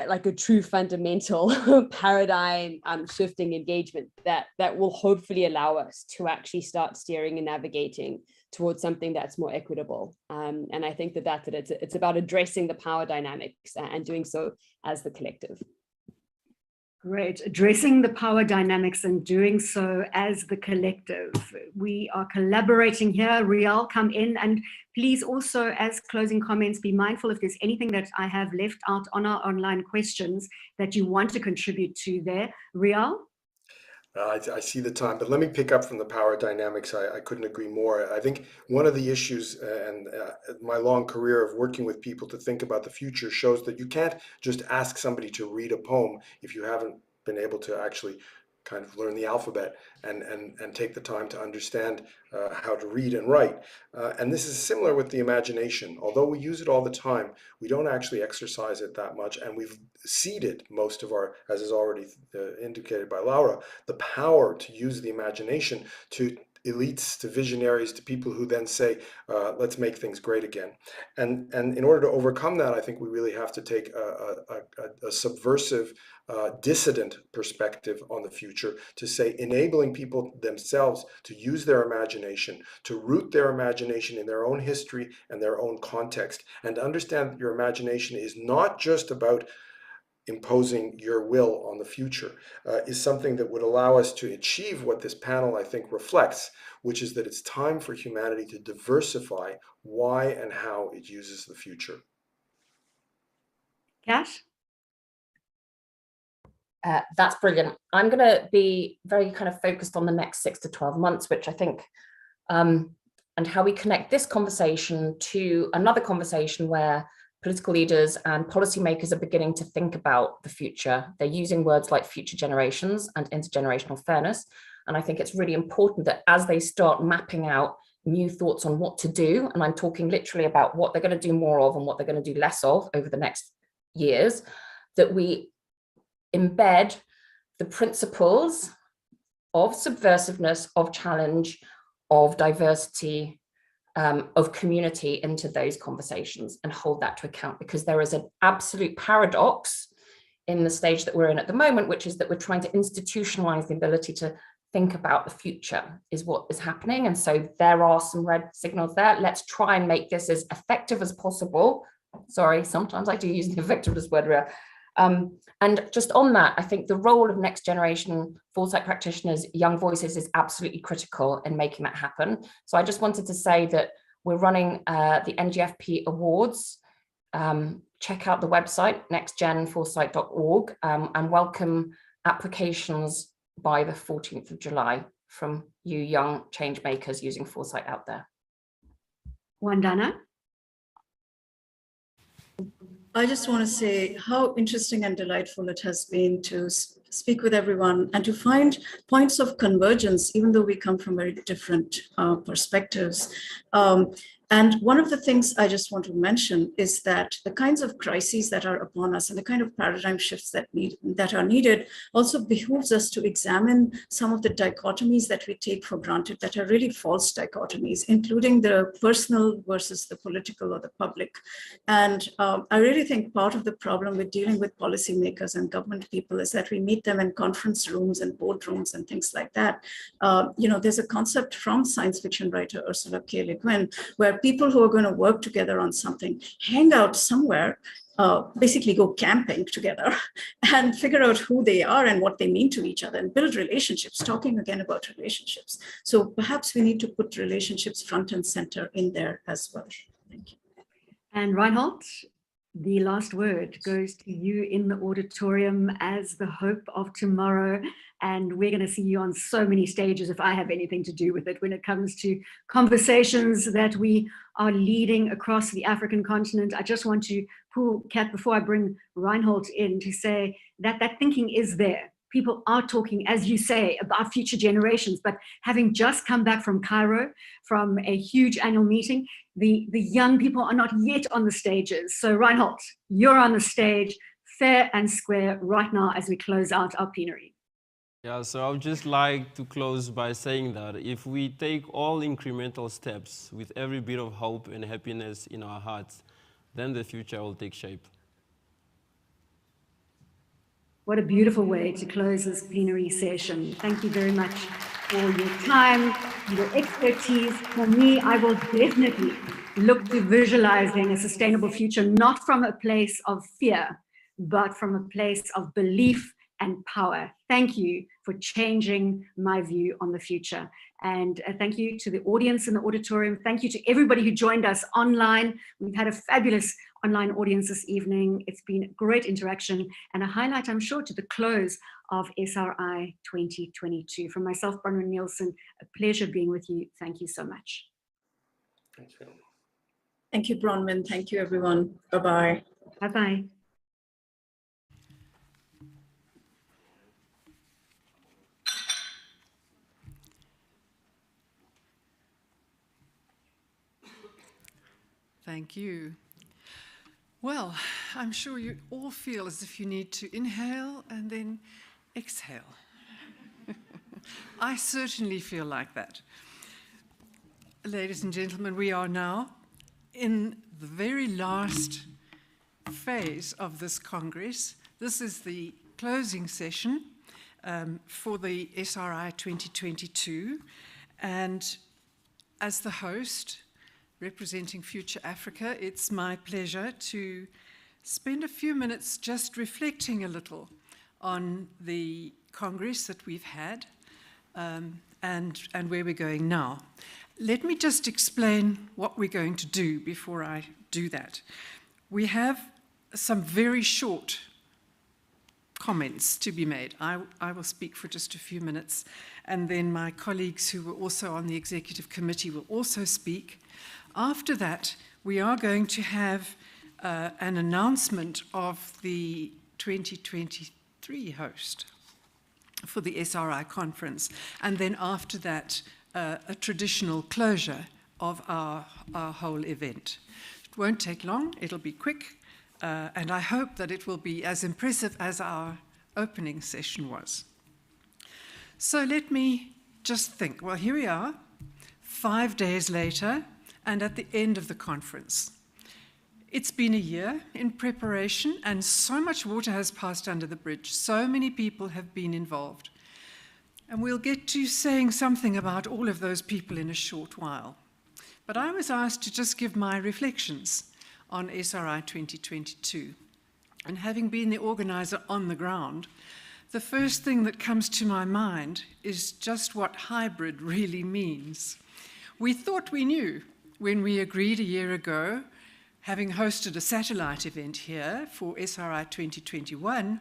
Speaker 5: like a true fundamental paradigm shifting engagement that will hopefully allow us to actually start steering and navigating towards something that's more equitable. And I think that it's about addressing the power dynamics and doing so as the collective.
Speaker 1: Great. Addressing the power dynamics and doing so as the collective. We are collaborating here. Riel, come in, and please also, as closing comments, be mindful if there's anything that I have left out on our online questions that you want to contribute to there. Riel?
Speaker 2: I see the time, but let me pick up from the power dynamics. I couldn't agree more. I think one of the issues, and my long career of working with people to think about the future, shows that you can't just ask somebody to read a poem if you haven't been able to actually kind of learn the alphabet and take the time to understand how to read and write. And this is similar with the imagination. Although we use it all the time, we don't actually exercise it that much, and we've ceded most of our, as is already indicated by Laura, the power to use the imagination to elites, to visionaries, to people who then say, let's make things great again. And in order to overcome that, I think we really have to take a subversive, dissident perspective on the future, to say enabling people themselves to use their imagination, to root their imagination in their own history and their own context, and understand that your imagination is not just about imposing your will on the future, is something that would allow us to achieve what this panel, I think, reflects, which is that it's time for humanity to diversify why and how it uses the future.
Speaker 1: Cash?
Speaker 3: That's brilliant. I'm going to be very kind of focused on the next 6 to 12 months, which I think, and how we connect this conversation to another conversation where political leaders and policymakers are beginning to think about the future. They're using words like future generations and intergenerational fairness. And I think it's really important that as they start mapping out new thoughts on what to do, and I'm talking literally about what they're going to do more of and what they're going to do less of over the next years, that we embed the principles of subversiveness, of challenge, of diversity, of community into those conversations and hold that to account, because there is an absolute paradox in the stage that we're in at the moment, which is that we're trying to institutionalize the ability to think about the future is what is happening. And so there are some red signals there. Let's try and make this as effective as possible Sorry, sometimes I do use the effectiveness word, Riel. And just on that, I think the role of next generation foresight practitioners, young voices, is absolutely critical in making that happen. So I just wanted to say that we're running the NGFP Awards. Check out the website, nextgenforesight.org, and welcome applications by the 14th of July from you young change makers using foresight out there.
Speaker 1: Wandana?
Speaker 6: I just want to say how interesting and delightful it has been to speak with everyone and to find points of convergence, even though we come from very different perspectives. And one of the things I just want to mention is that the kinds of crises that are upon us and the kind of paradigm shifts that are needed also behooves us to examine some of the dichotomies that we take for granted that are really false dichotomies, including the personal versus the political or the public. And I really think part of the problem with dealing with policymakers and government people is that we meet them in conference rooms and boardrooms and things like that. There's a concept from science fiction writer Ursula K. Le Guin, where people who are going to work together on something hang out somewhere, basically go camping together and figure out who they are and what they mean to each other and build relationships, talking again about relationships. So perhaps we need to put relationships front and center in there as well. Thank you.
Speaker 1: And Reinhold, the last word goes to you in the auditorium as the hope of tomorrow. And we're going to see you on so many stages, if I have anything to do with it, when it comes to conversations that we are leading across the African continent. I just want to pull, Kat, before I bring Reinhold in, to say that that thinking is there. People are talking, as you say, about future generations, but having just come back from Cairo, from a huge annual meeting, the young people are not yet on the stages. So Reinhold, you're on the stage, fair and square right now as we close out our plenary.
Speaker 4: Yeah, so I would just like to close by saying that if we take all incremental steps with every bit of hope and happiness in our hearts, then the future will take shape.
Speaker 1: What a beautiful way to close this plenary session. Thank you very much for your time, your expertise. For me, I will definitely look to visualizing a sustainable future, not from a place of fear, but from a place of belief and power. Thank you for changing my view on the future. And thank you to the audience in the auditorium. Thank you to everybody who joined us online. We've had a fabulous online audience this evening. It's been great interaction and a highlight, I'm sure, to the close of SRI 2022. From myself, Bronwyn Nielsen, a pleasure being with you. Thank you so much.
Speaker 2: Thank you.
Speaker 6: Thank you, Bronwyn. Thank you, everyone. Bye-bye.
Speaker 1: Bye-bye.
Speaker 7: Thank you. Well, I'm sure you all feel as if you need to inhale and then exhale. I certainly feel like that. Ladies and gentlemen, we are now in the very last phase of this Congress. This is the closing session for the SRI 2022. And as the host, representing Future Africa, it's my pleasure to spend a few minutes just reflecting a little on the Congress that we've had and where we're going now. Let me just explain what we're going to do before I do that. We have some very short comments to be made. I will speak for just a few minutes, and then my colleagues who were also on the executive committee will also speak. After that, we are going to have an announcement of the 2023 host for the SRI conference, and then after that, a traditional closure of our whole event. It won't take long, it'll be quick, and I hope that it will be as impressive as our opening session was. So let me just think, well, here we are, 5 days later, and at the end of the conference. It's been a year in preparation, and so much water has passed under the bridge. So many people have been involved. And we'll get to saying something about all of those people in a short while. But I was asked to just give my reflections on SRI 2022. And having been the organizer on the ground, the first thing that comes to my mind is just what hybrid really means. We thought we knew when we agreed a year ago, having hosted a satellite event here for SRI 2021,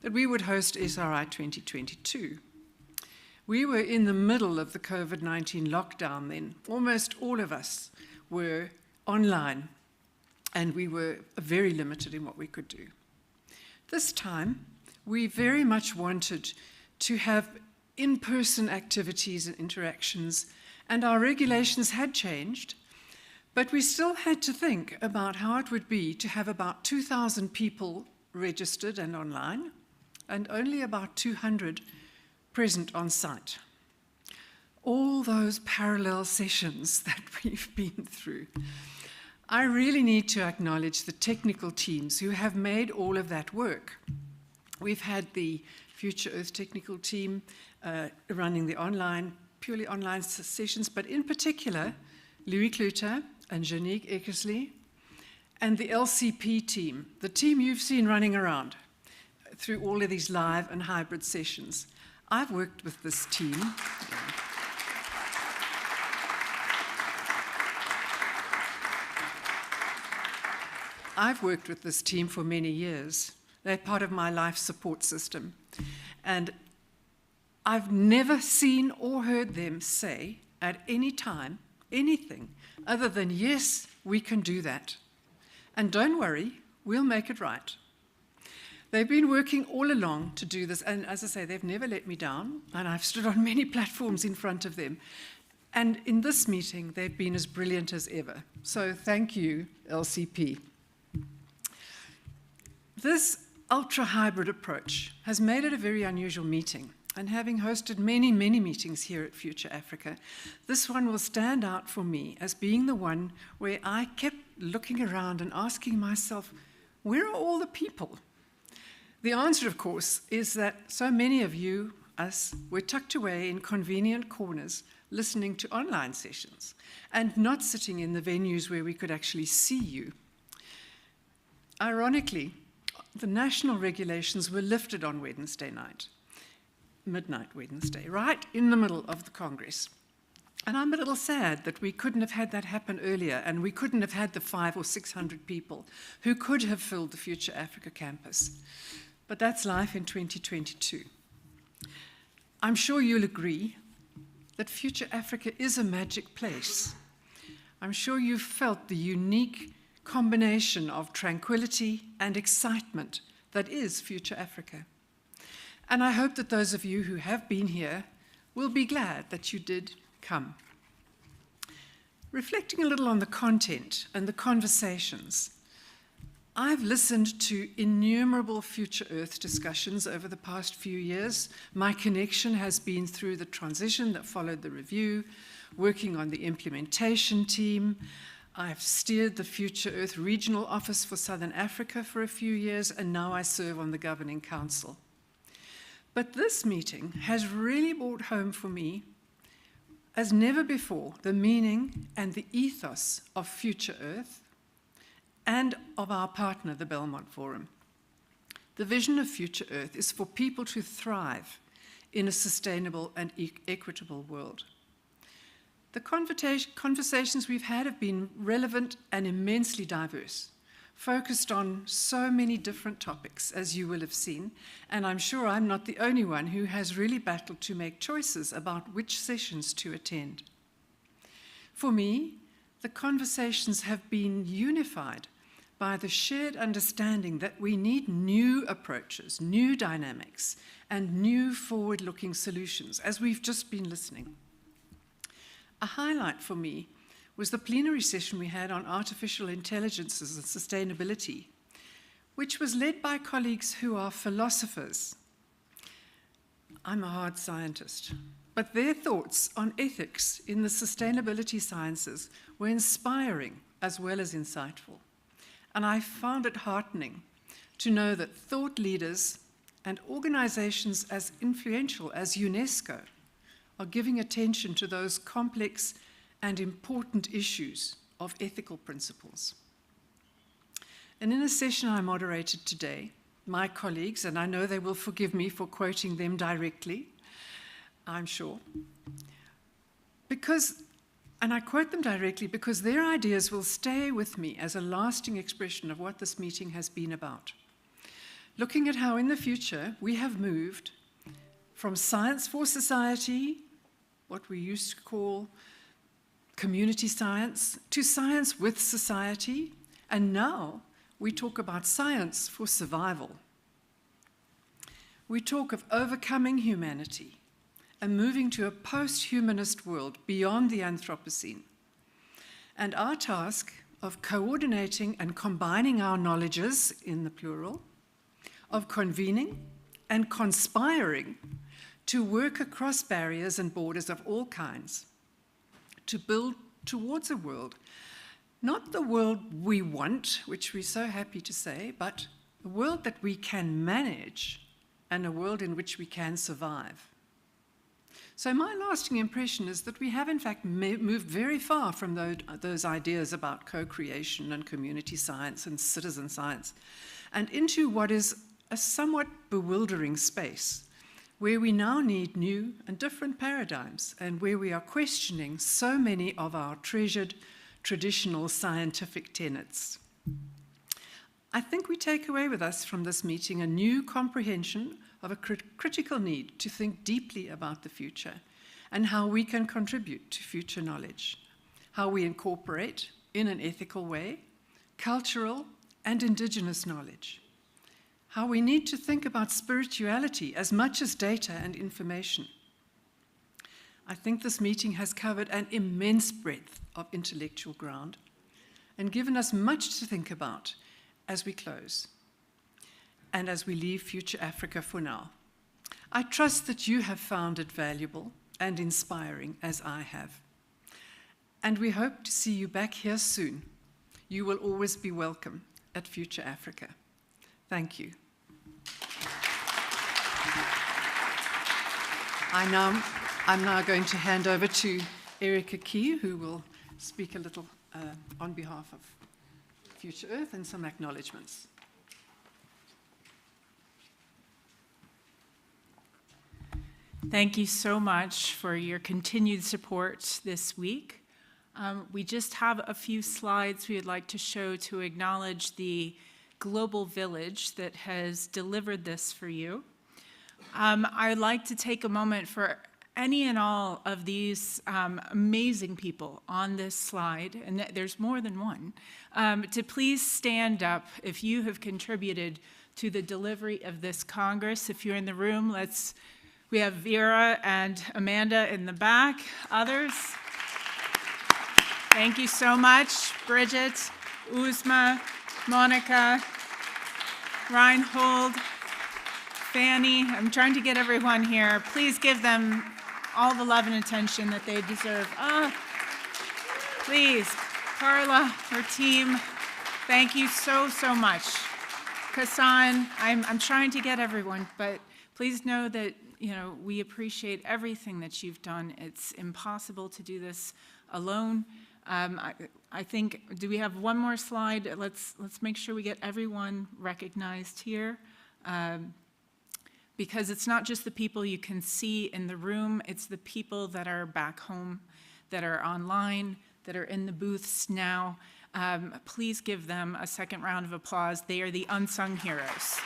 Speaker 7: that we would host SRI 2022. We were in the middle of the COVID-19 lockdown then. Almost all of us were online, and we were very limited in what we could do. This time, we very much wanted to have in-person activities and interactions, and our regulations had changed, but we still had to think about how it would be to have about 2,000 people registered and online, and only about 200 present on site. All those parallel sessions that we've been through. I really need to acknowledge the technical teams who have made all of that work. We've had the Future Earth technical team running the purely online sessions, but in particular, Louis Kluter and Janique Eckersley, and the LCP team, the team you've seen running around through all of these live and hybrid sessions. I've worked with this team. I've worked with this team for many years. They're part of my life support system. And I've never seen or heard them say at any time anything other than, yes, we can do that. And don't worry, we'll make it right. They've been working all along to do this. And as I say, they've never let me down. And I've stood on many platforms in front of them. And in this meeting, they've been as brilliant as ever. So thank you, LCP. This ultra-hybrid approach has made it a very unusual meeting, and having hosted many, many meetings here at Future Africa, this one will stand out for me as being the one where I kept looking around and asking myself, where are all the people? The answer, of course, is that so many of you, us, were tucked away in convenient corners listening to online sessions and not sitting in the venues where we could actually see you. Ironically, the national regulations were lifted on Wednesday night, midnight Wednesday, right in the middle of the Congress. And I'm a little sad that we couldn't have had that happen earlier, and we couldn't have had the 500 or 600 people who could have filled the Future Africa campus. But that's life in 2022. I'm sure you'll agree that Future Africa is a magic place. I'm sure you've felt the unique combination of tranquility and excitement that is Future Africa. And I hope that those of you who have been here will be glad that you did come. Reflecting a little on the content and the conversations, I've listened to innumerable Future Earth discussions over the past few years. My connection has been through the transition that followed the review, working on the implementation team. I've steered the Future Earth Regional Office for Southern Africa for a few years, and now I serve on the Governing Council. But this meeting has really brought home for me, as never before, the meaning and the ethos of Future Earth and of our partner, the Belmont Forum. The vision of Future Earth is for people to thrive in a sustainable and equitable world. The conversations we've had have been relevant and immensely diverse, focused on so many different topics, as you will have seen, and I'm sure I'm not the only one who has really battled to make choices about which sessions to attend. For me, the conversations have been unified by the shared understanding that we need new approaches, new dynamics, and new forward-looking solutions, as we've just been listening. A highlight for me was the plenary session we had on artificial intelligences and sustainability, which was led by colleagues who are philosophers. I'm a hard scientist, but their thoughts on ethics in the sustainability sciences were inspiring as well as insightful. And I found it heartening to know that thought leaders and organizations as influential as UNESCO are giving attention to those complex and important issues of ethical principles. And in a session I moderated today, my colleagues, and I know they will forgive me for quoting them directly, I'm sure, and I quote them directly because their ideas will stay with me as a lasting expression of what this meeting has been about. Looking at how in the future we have moved from science for society, what we used to call community science, to science with society, and now we talk about science for survival. We talk of overcoming humanity and moving to a post-humanist world beyond the Anthropocene. And our task of coordinating and combining our knowledges, in the plural, of convening and conspiring to work across barriers and borders of all kinds, to build towards a world, not the world we want, which we're so happy to say, but a world that we can manage and a world in which we can survive. So my lasting impression is that we have in fact moved very far from those ideas about co-creation and community science and citizen science, and into what is a somewhat bewildering space where we now need new and different paradigms and where we are questioning so many of our treasured traditional scientific tenets. I think we take away with us from this meeting a new comprehension of a critical need to think deeply about the future and how we can contribute to future knowledge, how we incorporate, in an ethical way, cultural and indigenous knowledge, how we need to think about spirituality as much as data and information. I think this meeting has covered an immense breadth of intellectual ground and given us much to think about as we close and as we leave Future Africa for now. I trust that you have found it valuable and inspiring as I have. And we hope to see you back here soon. You will always be welcome at Future Africa. Thank you. I'm now going to hand over to Erica Key, who will speak a little on behalf of Future Earth and some acknowledgements.
Speaker 13: Thank you so much for your continued support this week. We just have a few slides we would like to show to acknowledge the global village that has delivered this for you. I would like to take a moment for any and all of these amazing people on this slide, and there's more than one, to please stand up if you have contributed to the delivery of this Congress. If you're in the room, we have Vera and Amanda in the back. Others? Thank you so much. Bridget, Uzma, Monica, Reinhold, Fanny. I'm trying to get everyone here. Please give them all the love and attention that they deserve. Please, Carla, her team, thank you so, so much. Kassan, I'm trying to get everyone, but please know that we appreciate everything that you've done. It's impossible to do this alone. I think, do we have one more slide? Let's make sure we get everyone recognized here. Because it's not just the people you can see in the room, it's the people that are back home, that are online, that are in the booths now. Please give them a second round of applause. They are the unsung heroes.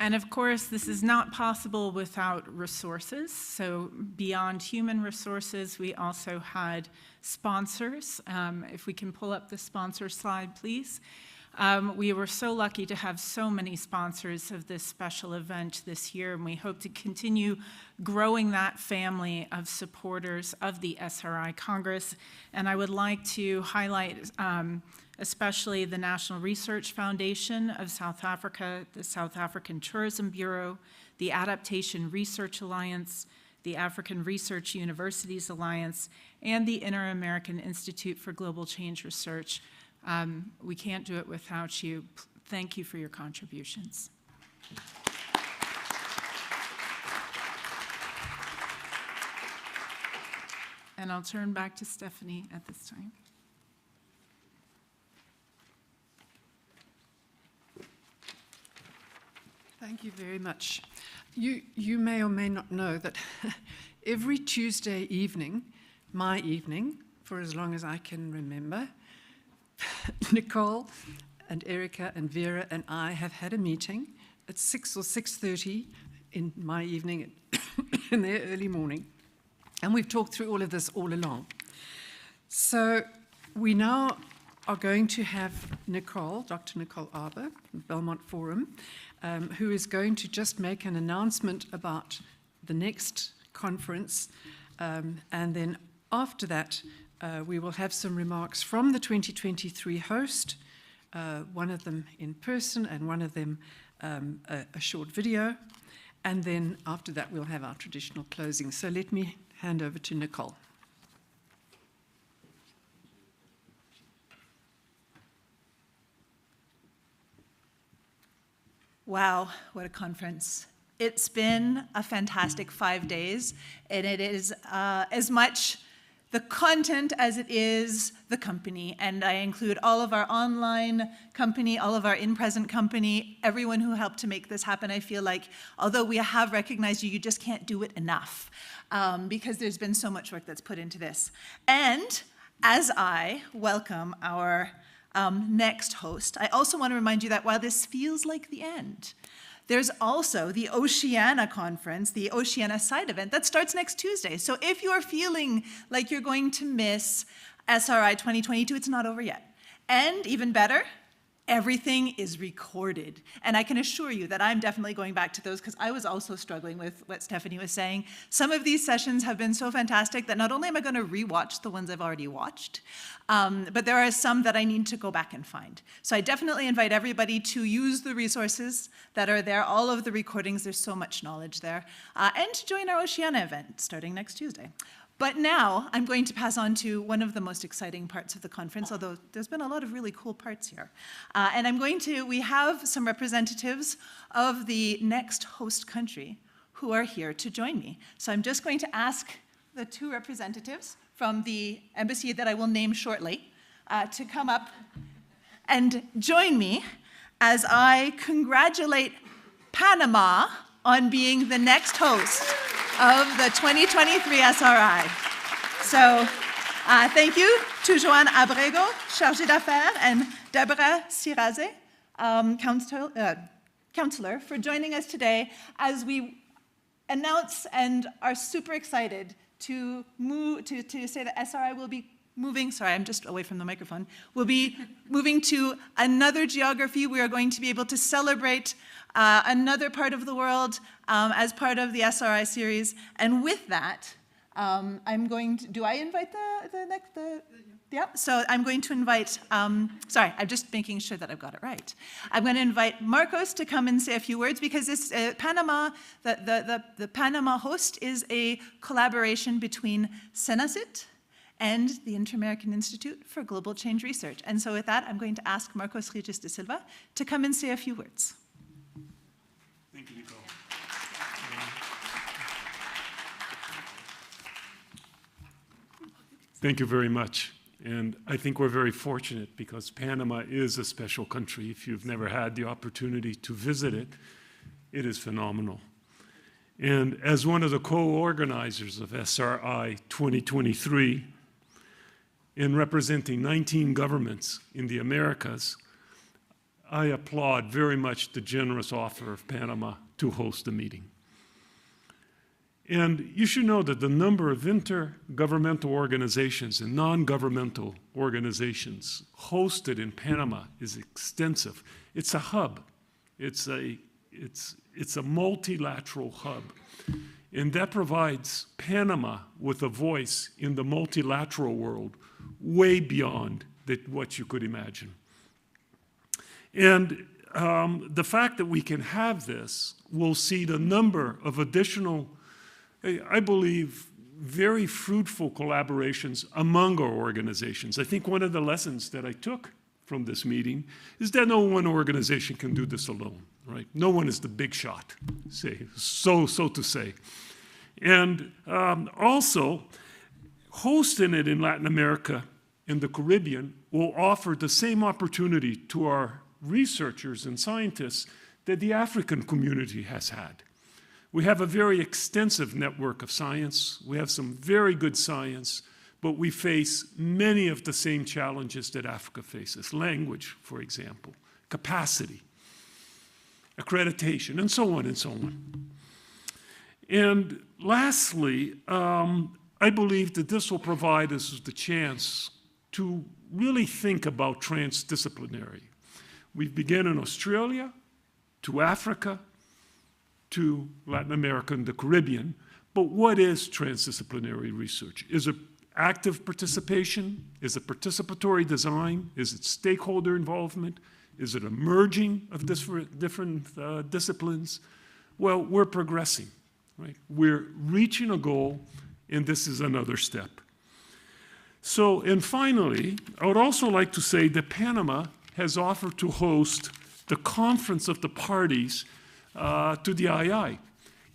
Speaker 13: And of course, this is not possible without resources. So beyond human resources, we also had sponsors. If we can pull up the sponsor slide, please. We were so lucky to have so many sponsors of this special event this year, and we hope to continue growing that family of supporters of the SRI Congress. And I would like to highlight especially the National Research Foundation of South Africa, the South African Tourism Bureau, the Adaptation Research Alliance, the African Research Universities Alliance, and the Inter-American Institute for Global Change Research. We can't do it without you. Thank you for your contributions. And I'll turn back to Stephanie at this time.
Speaker 7: Thank you very much. You may or may not know that every Tuesday evening, my evening, for as long as I can remember, Nicole and Erica and Vera and I have had a meeting at 6 or 6:30 in my evening, in their early morning, and we've talked through all of this all along. So we now are going to have Nicole, Dr. Nicole Arbour, Belmont Forum, who is going to just make an announcement about the next conference, and then after that, we will have some remarks from the 2023 host, one of them in person and one of them a short video, and then after that we'll have our traditional closing. So let me hand over to Nicole.
Speaker 14: Wow, what a conference. It's been a fantastic 5 days, and it is as much the content as it is the company. And I include all of our online company, all of our in-present company, everyone who helped to make this happen. I feel like, although we have recognized you, you just can't do it enough because there's been so much work that's put into this. And as I welcome our next host, I also want to remind you that while this feels like the end, there's also the Oceania Conference, the Oceania Side event that starts next Tuesday. So if you're feeling like you're going to miss SRI 2022, it's not over yet. And even better, everything is recorded. And I can assure you that I'm definitely going back to those because I was also struggling with what Stephanie was saying. Some of these sessions have been so fantastic that not only am I going to rewatch the ones I've already watched, but there are some that I need to go back and find. So I definitely invite everybody to use the resources that are there, all of the recordings, there's so much knowledge there, and to join our Oceania event starting next Tuesday. But now I'm going to pass on to one of the most exciting parts of the conference, although there's been a lot of really cool parts here. And we have some representatives of the next host country who are here to join me. So I'm just going to ask the two representatives from the embassy that I will name shortly to come up and join me as I congratulate Panama on being the next host of the 2023 SRI. So thank you to Joanne Abrego, Chargée d'Affaires, and Deborah Siraze, counselor, for joining us today as we announce and are super excited to say that SRI will be moving, sorry, I'm just away from the microphone, we'll be moving to another geography. We are going to be able to celebrate another part of the world as part of the SRI series. And with that, I'm going to, do I invite yeah, so I'm going to invite, sorry, I'm just making sure that I've got it right. I'm going to invite Marcos to come and say a few words because this Panama, the Panama host is a collaboration between Senacit and the Inter-American Institute for Global Change Research. And so with that, I'm going to ask Marcos Regis de Silva to come and say a few words.
Speaker 15: Thank you, Nicole. Thank you very much. And I think we're very fortunate because Panama is a special country. If you've never had the opportunity to visit it, it is phenomenal. And as one of the co-organizers of SRI 2023, in representing 19 governments in the Americas, I applaud very much the generous offer of Panama to host the meeting. And you should know that the number of intergovernmental organizations and non-governmental organizations hosted in Panama is extensive. It's a hub. It's a multilateral hub. And that provides Panama with a voice in the multilateral world way beyond what you could imagine. And the fact that we can have this will seed a number of additional, I believe, very fruitful collaborations among our organizations. I think one of the lessons that I took from this meeting is that no one organization can do this alone, right? No one is the big shot, so to say. And also, hosting it in Latin America and the Caribbean will offer the same opportunity to our researchers and scientists that the African community has had. We have a very extensive network of science. We have some very good science, but we face many of the same challenges that Africa faces. Language, for example, capacity, accreditation, and so on and so on. And lastly, I believe that this will provide us the chance to really think about transdisciplinary. We've begun in Australia, to Africa, to Latin America and the Caribbean. But what is transdisciplinary research? Is it active participation? Is it participatory design? Is it stakeholder involvement? Is it a merging of different disciplines? Well, we're progressing, right? We're reaching a goal, and this is another step. So, and finally, I would also like to say that Panama has offered to host the Conference of the Parties to the II.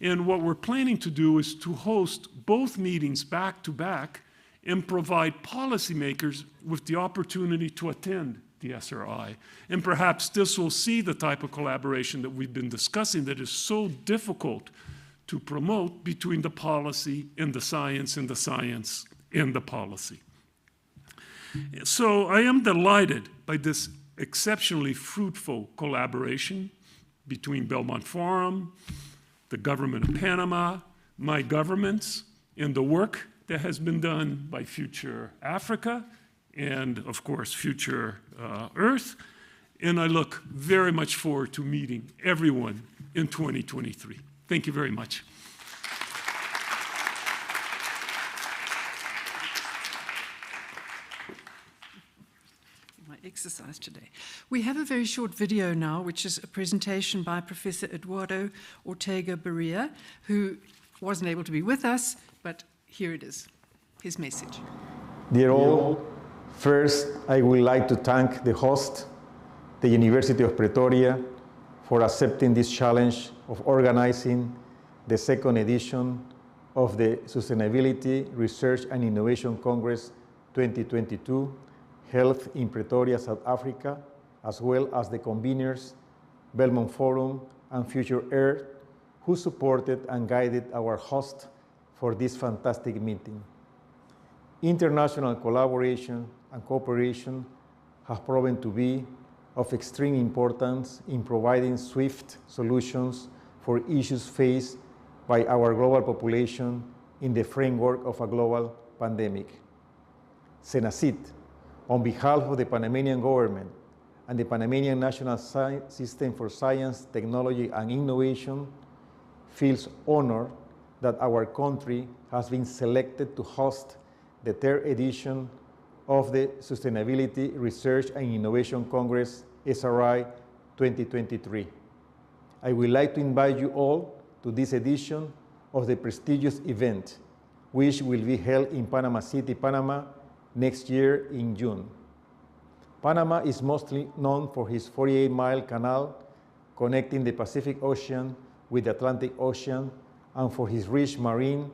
Speaker 15: And what we're planning to do is to host both meetings back to back and provide policymakers with the opportunity to attend the SRI. And perhaps this will see the type of collaboration that we've been discussing that is so difficult to promote between the policy and the science and the science and the policy. So I am delighted by this exceptionally fruitful collaboration between Belmont Forum, the government of Panama, my governments, and the work that has been done by Future Africa and, of course, Future Earth. And I look very much forward to meeting everyone in 2023. Thank you very much.
Speaker 7: Exercise today. We have a very short video now, which is a presentation by Professor Eduardo Ortega Pereira, who wasn't able to be with us, but here it is, his message.
Speaker 16: Dear all, first I would like to thank the host, the University of Pretoria, for accepting this challenge of organizing the second edition of the Sustainability, Research and Innovation Congress 2022, held in Pretoria, South Africa, as well as the conveners, Belmont Forum and Future Earth, who supported and guided our host for this fantastic meeting. International collaboration and cooperation have proven to be of extreme importance in providing swift solutions for issues faced by our global population in the framework of a global pandemic. SENACID, on behalf of the Panamanian government and the Panamanian National System for Science, Technology and Innovation, feels honored that our country has been selected to host the third edition of the Sustainability, Research and Innovation Congress, SRI 2023. I would like to invite you all to this edition of the prestigious event, which will be held in Panama City, Panama, next year in June. Panama is mostly known for its 48-mile canal connecting the Pacific Ocean with the Atlantic Ocean and for its rich marine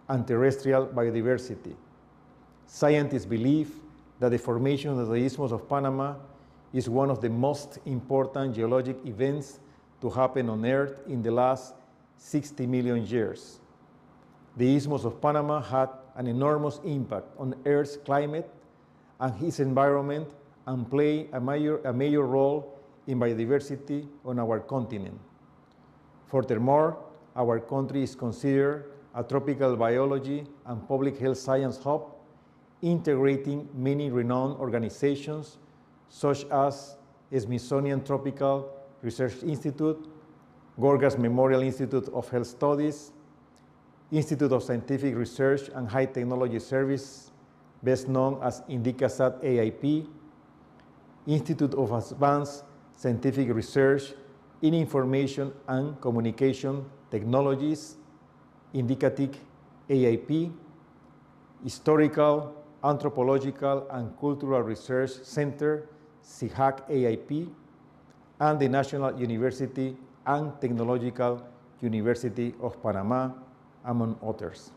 Speaker 16: and terrestrial biodiversity. Scientists believe that the formation of the Isthmus of Panama is one of the most important geologic events to happen on Earth in the last 60 million years. The Isthmus of Panama had an enormous impact on Earth's climate and its environment and play a major role in biodiversity on our continent. Furthermore, our country is considered a tropical biology and public health science hub, integrating many renowned organizations such as Smithsonian Tropical Research Institute, Gorgas Memorial Institute of Health Studies, Institute of Scientific Research and High Technology Service, best known as INDICASAT AIP, Institute of Advanced Scientific Research in Information and Communication Technologies, INDICATIC AIP, Historical, Anthropological and Cultural Research Center, CIHAC AIP, and the National University and Technological University of Panama, among others.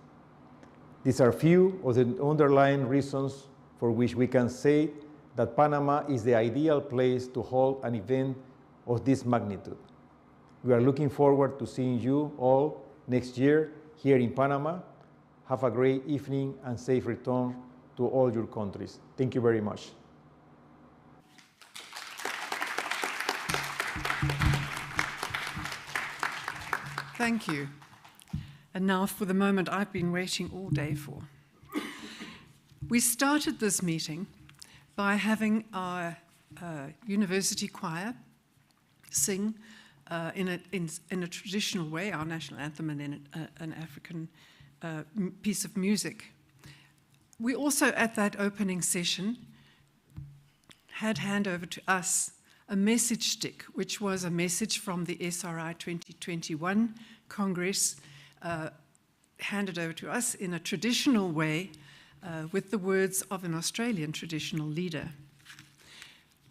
Speaker 16: These are few of the underlying reasons for which we can say that Panama is the ideal place to hold an event of this magnitude. We are looking forward to seeing you all next year here in Panama. Have a great evening and safe return to all your countries. Thank you very much.
Speaker 7: Thank you. And now for the moment I've been waiting all day for. We started this meeting by having our university choir sing in a traditional way, our national anthem and in an African piece of music. We also, at that opening session, had hand over to us a message stick, which was a message from the SRI 2021 Congress, handed over to us in a traditional way with the words of an Australian traditional leader.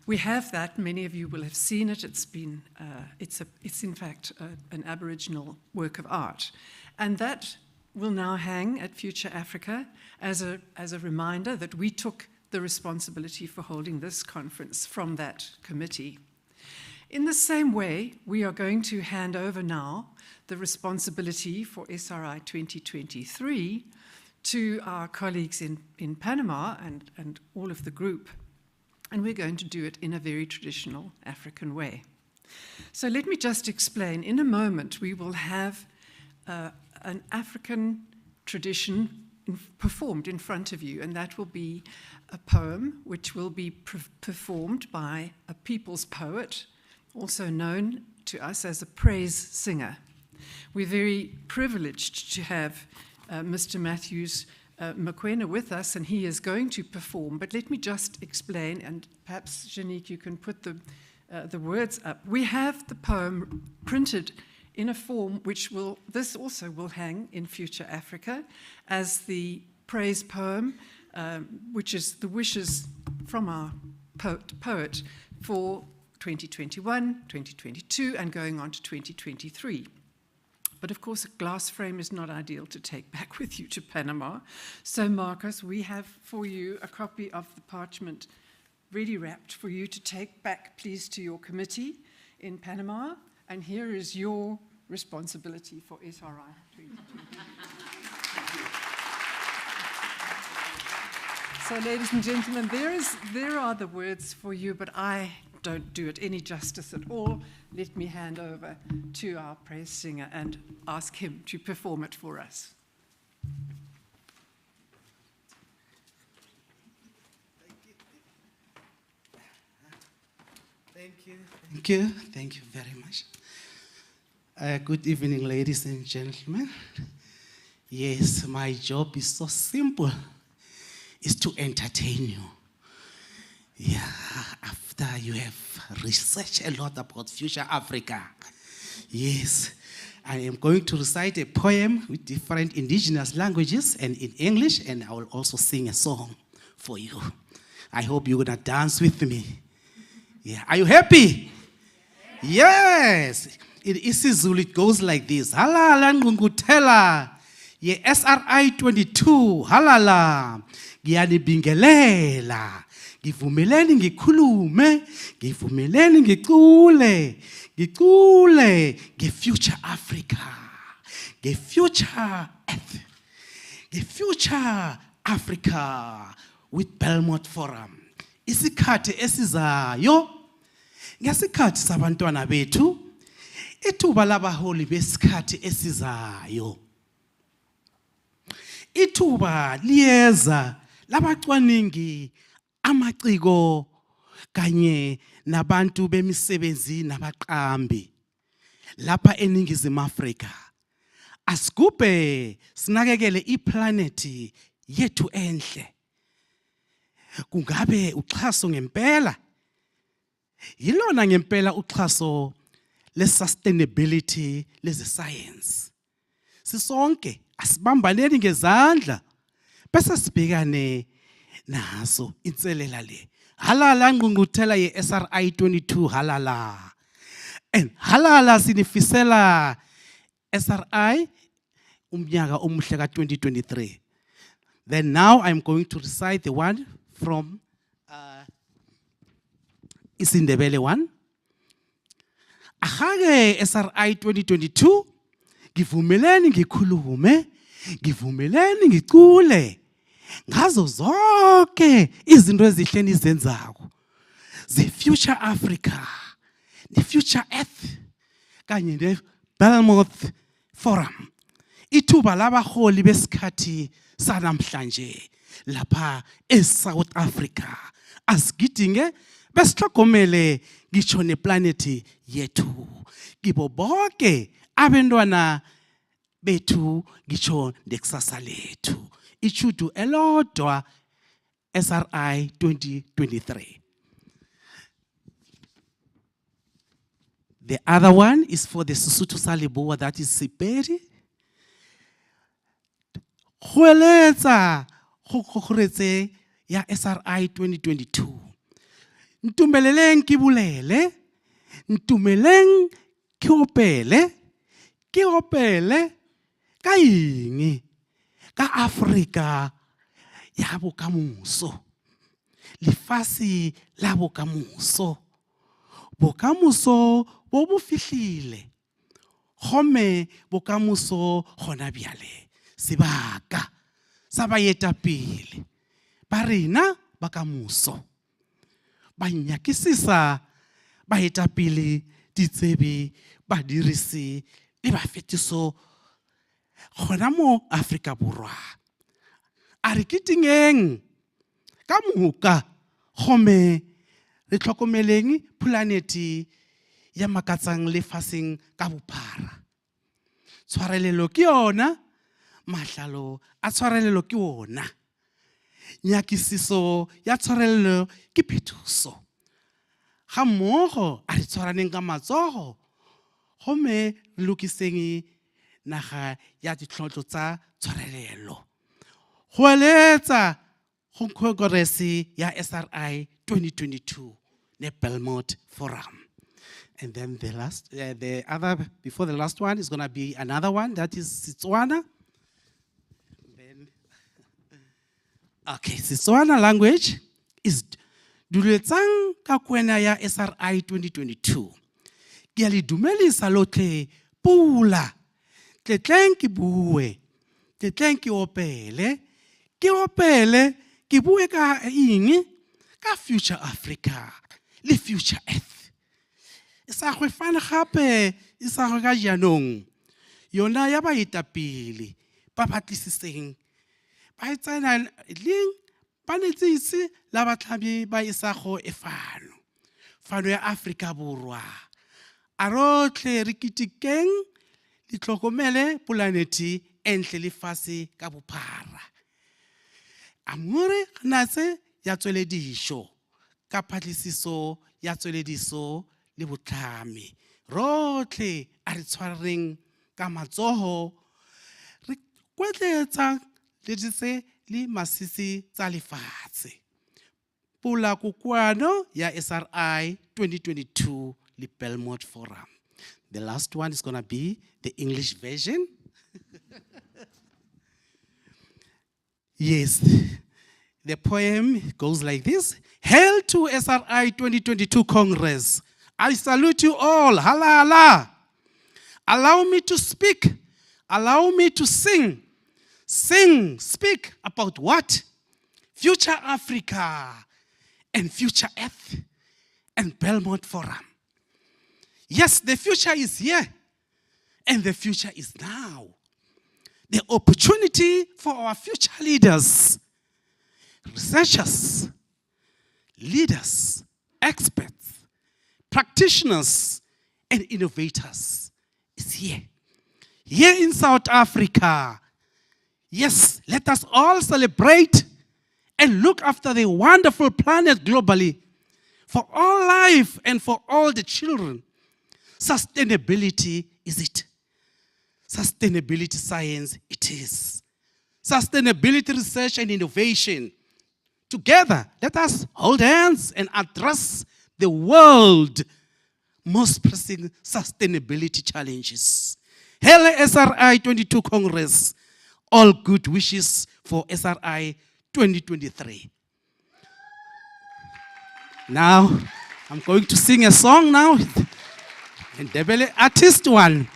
Speaker 7: We have that. Many of you will have seen it. It's in fact an Aboriginal work of art, and that will now hang at Future Africa as a reminder that we took the responsibility for holding this conference from that committee. In the same way, we are going to hand over now the responsibility for SRI 2023 to our colleagues in Panama and all of the group. And we're going to do it in a very traditional African way. So let me just explain. In a moment, we will have an African tradition performed in front of you, and that will be a poem which will be performed by a people's poet, also known to us as a praise singer. We're very privileged to have Mr. Matthews Mokoena with us, and he is going to perform. But let me just explain, and perhaps, Janique, you can put the words up. We have the poem printed in a form which this also will hang in Future Africa as the praise poem, which is the wishes from our poet for 2021, 2022, and going on to 2023. But of course, a glass frame is not ideal to take back with you to Panama. So Marcus, we have for you a copy of the parchment ready wrapped for you to take back, please, to your committee in Panama. And here is your responsibility for SRI 2020. So ladies and gentlemen, there are the words for you, but I don't do it any justice at all. Let me hand over to our praise singer and ask him to perform it for us.
Speaker 17: Thank you very much. Good evening, ladies and gentlemen. Yes, my job is so simple. It's to entertain you. Yeah, after you have researched a lot about Future Africa. Yes, I am going to recite a poem with different indigenous languages and in English, and I will also sing a song for you. I hope you're gonna dance with me. Yeah, are you happy? Yes. In isiZulu it goes like this. Halala ngungutela. Ye SRI 22. Halala. Ngiyanibingelela. Ngivumeleni ngikhulume. Ngivumeleni ngicule. Ngicule nge-Future Africa. Nge-Future Earth. Nge-Future Africa with Belmont Forum. Isikhathi esizayo. Ngesikhathi sabantwana bethu. Ithuba labaholi besikhathi esizayo. Ithuba liyeza labacwaningi amaciko kanye nabantu bemisebenzi nabaqambi lapha eNingizimu Afrika. Asigubhe sinakekele iplanethi yethu enhle. Kungabe uxhaso ngempela? Yilona ngempela uxhaso le-sustainability leze-science. Sisonke asibambaneni ngezandla bese sibhekane naso inselela le. Halala ngqungquthela ye-SRI 22 halala. And halala sinifisela SRI umnyaka omuhle ka-2023. Then now I'm going to recite the one from Isindebele one. Ahage SRI 2022, givumeleni ngikhulume, givumeleni ngicule, ngazo zonke izinto ezihle enizenzako. The Future Africa, the Future Earth, kanye ne Belmont Forum. Ithuba labaholi besikhathi sanamhlanje lapha eSouth Africa. Asigidinge besihlogomele ngisho neplanethi yethu. Kibo bonke abantwana bethu ngisho nekusasa lethu. Ichudu elodwa SRI 2023. The other one is for the Sesotho sa Leboa, that is Sepedi. Goeletsa go gogoretse ya SRI 2022. Ntumeleleng ke bulele, ntumeleng ke opele ka eng ka Afrika ya bokamoso. Lefase la bokamoso. Bokamoso bo bo fihlile. Gome bokamoso gona bjale. Sebaka sa baetapele ba rena ba kamoso ba nyakisisa baetapele ditsebi badirisi le bafetiso gona mo Afrika Borwa. A re kitingeng ka moka gome re tlhokomeleng planeti ya makatsang lefaseng ka bophara. Tshwarelelo ke yona, mahlalo a tshwarelelo ke ona. Nyakisiso ya tshwarelelo ke phethuso. Ga mmogo a re tshwaraneng ka matsogo gomme re lokiseng naga ya ditlhotlho tsa tshwarelelo. Go eletsa go Congress ya SRI 2022 ne Belmont Forum. And then the other, before the last one, is going to be another one, that is Setswana. Okay, Setswana language is Duletsang ka kwena ya SRI 2022. Ke a le dumelisa lotlhe pula. Tletleng ke bue. Tletleng ke opele. Ke opele ke bue ka eng? Ka Future Africa le Future Earth. Isa go fana gape isa go ka jaanong. Yona ya baetapele ba batlisiseng. Ba tsena leng ba netsitse la batlhabi ba isa go efano. Fano ya Afrika Borwa. A rotlhe re kitikeng le tlhokomele planeti entle lefase ka bophara. Amore natse ya tsweledisho ka phatlisiso ya tswelediso le botlhami. Rotlhe a re tshwareng ka matsogo re kwetletsa le ditse le masisi tsa lefatshe. Pula kukwano ya SRI 2022 le Belmont Forum. The last one is going to be the English version. Yes, the poem goes like this. Hail to SRI 2022 Congress. I salute you all. Hala hala. Allow me to speak. Allow me to sing. Sing, speak about what? Future Africa and Future Earth and Belmont Forum. Yes, the future is here and the future is now. The opportunity for our future leaders, researchers, leaders, experts, practitioners, and innovators is here. Here in South Africa. Yes, let us all celebrate and look after the wonderful planet globally for all life and for all the children. Sustainability is it. Sustainability science it is. Sustainability research and innovation. Together, let us hold hands and address the world most pressing sustainability challenges. Hail SRI 22 Congress. all good wishes for SRI 2023. Now, I'm going to sing a song now, and Debele artist one.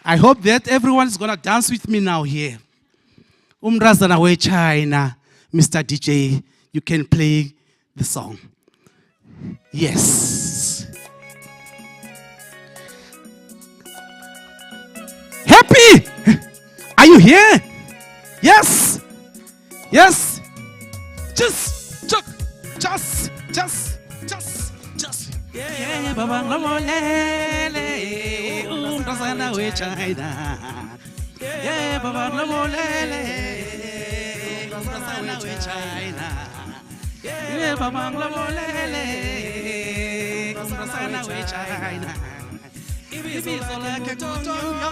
Speaker 17: I hope that everyone's gonna dance with me now here. Umrazana we China, Mr. DJ, you can play the song. Yes. Happy? Are you here? Yes. Yes. Just. Yeah, Baba Lolele, Umrazana we China. Yeah, Baba Lolele, Umrazana we China. Yeah, Baba Lolele, Umrazana we China. Ibizo like Kutonyo,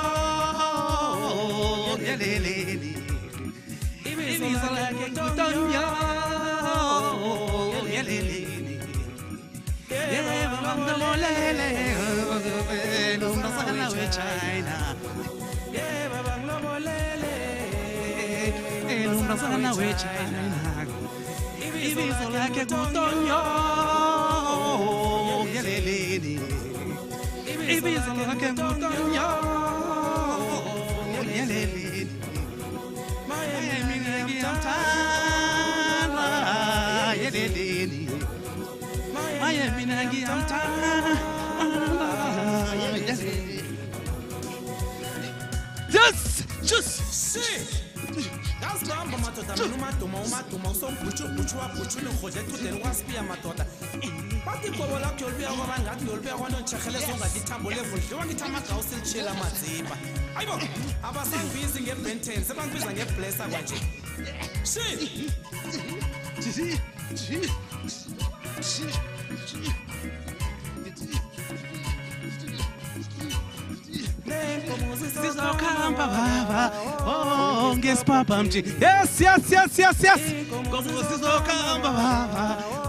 Speaker 17: Yelele. Ibizo like Kutonyo, Yelele. Yeah, Baba Lolele, Umrazana we China. Yeah, Baba Lolele, Umrazana we China. Ibizo like Kutonyo, Yelele. Ibizo like Kutonyo, Yelele. Miami Namtana, Yelele. Miami Namtana, Yelele. Just see. That's Lamba Matota, Numatuma, some Puchu, Puchu, Jose, to the Waspia Matota. Patico will up your beer, you'll be one on Chakalesoga, the Tambo level, you want the Tamaka, Chilla Maziba. I was busy get Benten, 7 pieces and get place. I watch it. See. Oh, yes, Papa. Yes.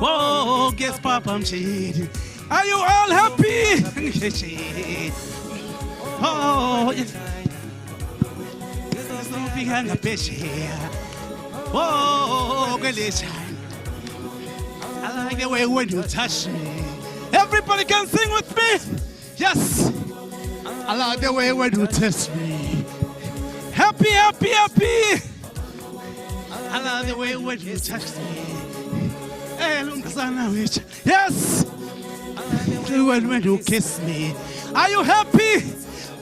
Speaker 17: Oh, yes, Papa. Are you all happy? Oh, yes. Oh, I like the way when you touch me. Everybody can sing with me. Yes. I like the way when you touch me. Happy. I like the way when you touch me. Yes. When you kiss me. Are you happy?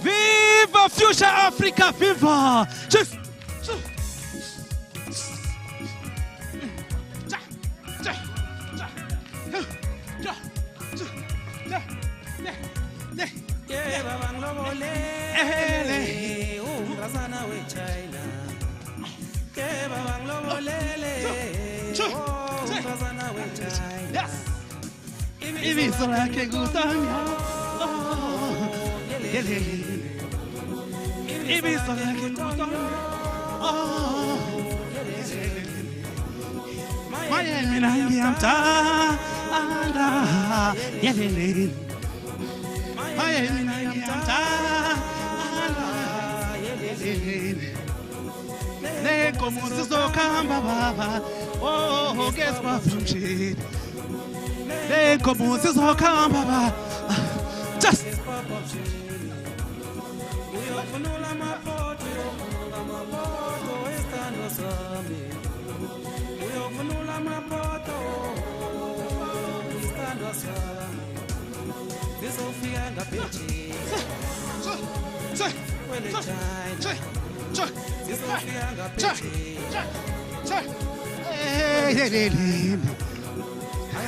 Speaker 17: Viva Future Africa, viva! Just. Just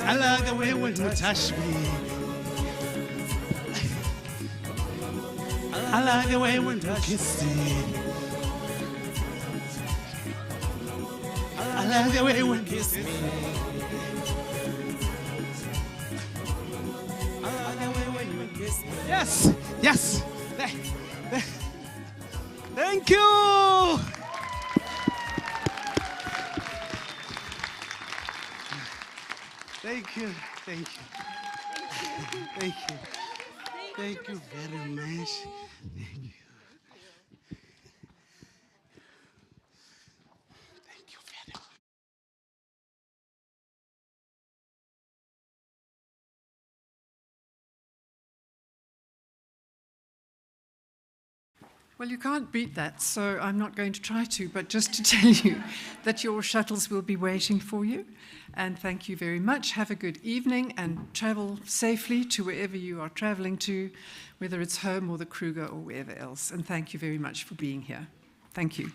Speaker 17: I like the way when you touch me. I like the way when you kiss me. I like the way when you kiss me. I like the way when you kiss me. Yes. Thank you. Thank you. Thank you very much. Thank you.
Speaker 7: Well, you can't beat that, so I'm not going to try to, but just to tell you that your shuttles will be waiting for you. And thank you very much. Have a good evening and travel safely to wherever you are traveling to, whether it's home or the Kruger or wherever else. And thank you very much for being here. Thank you.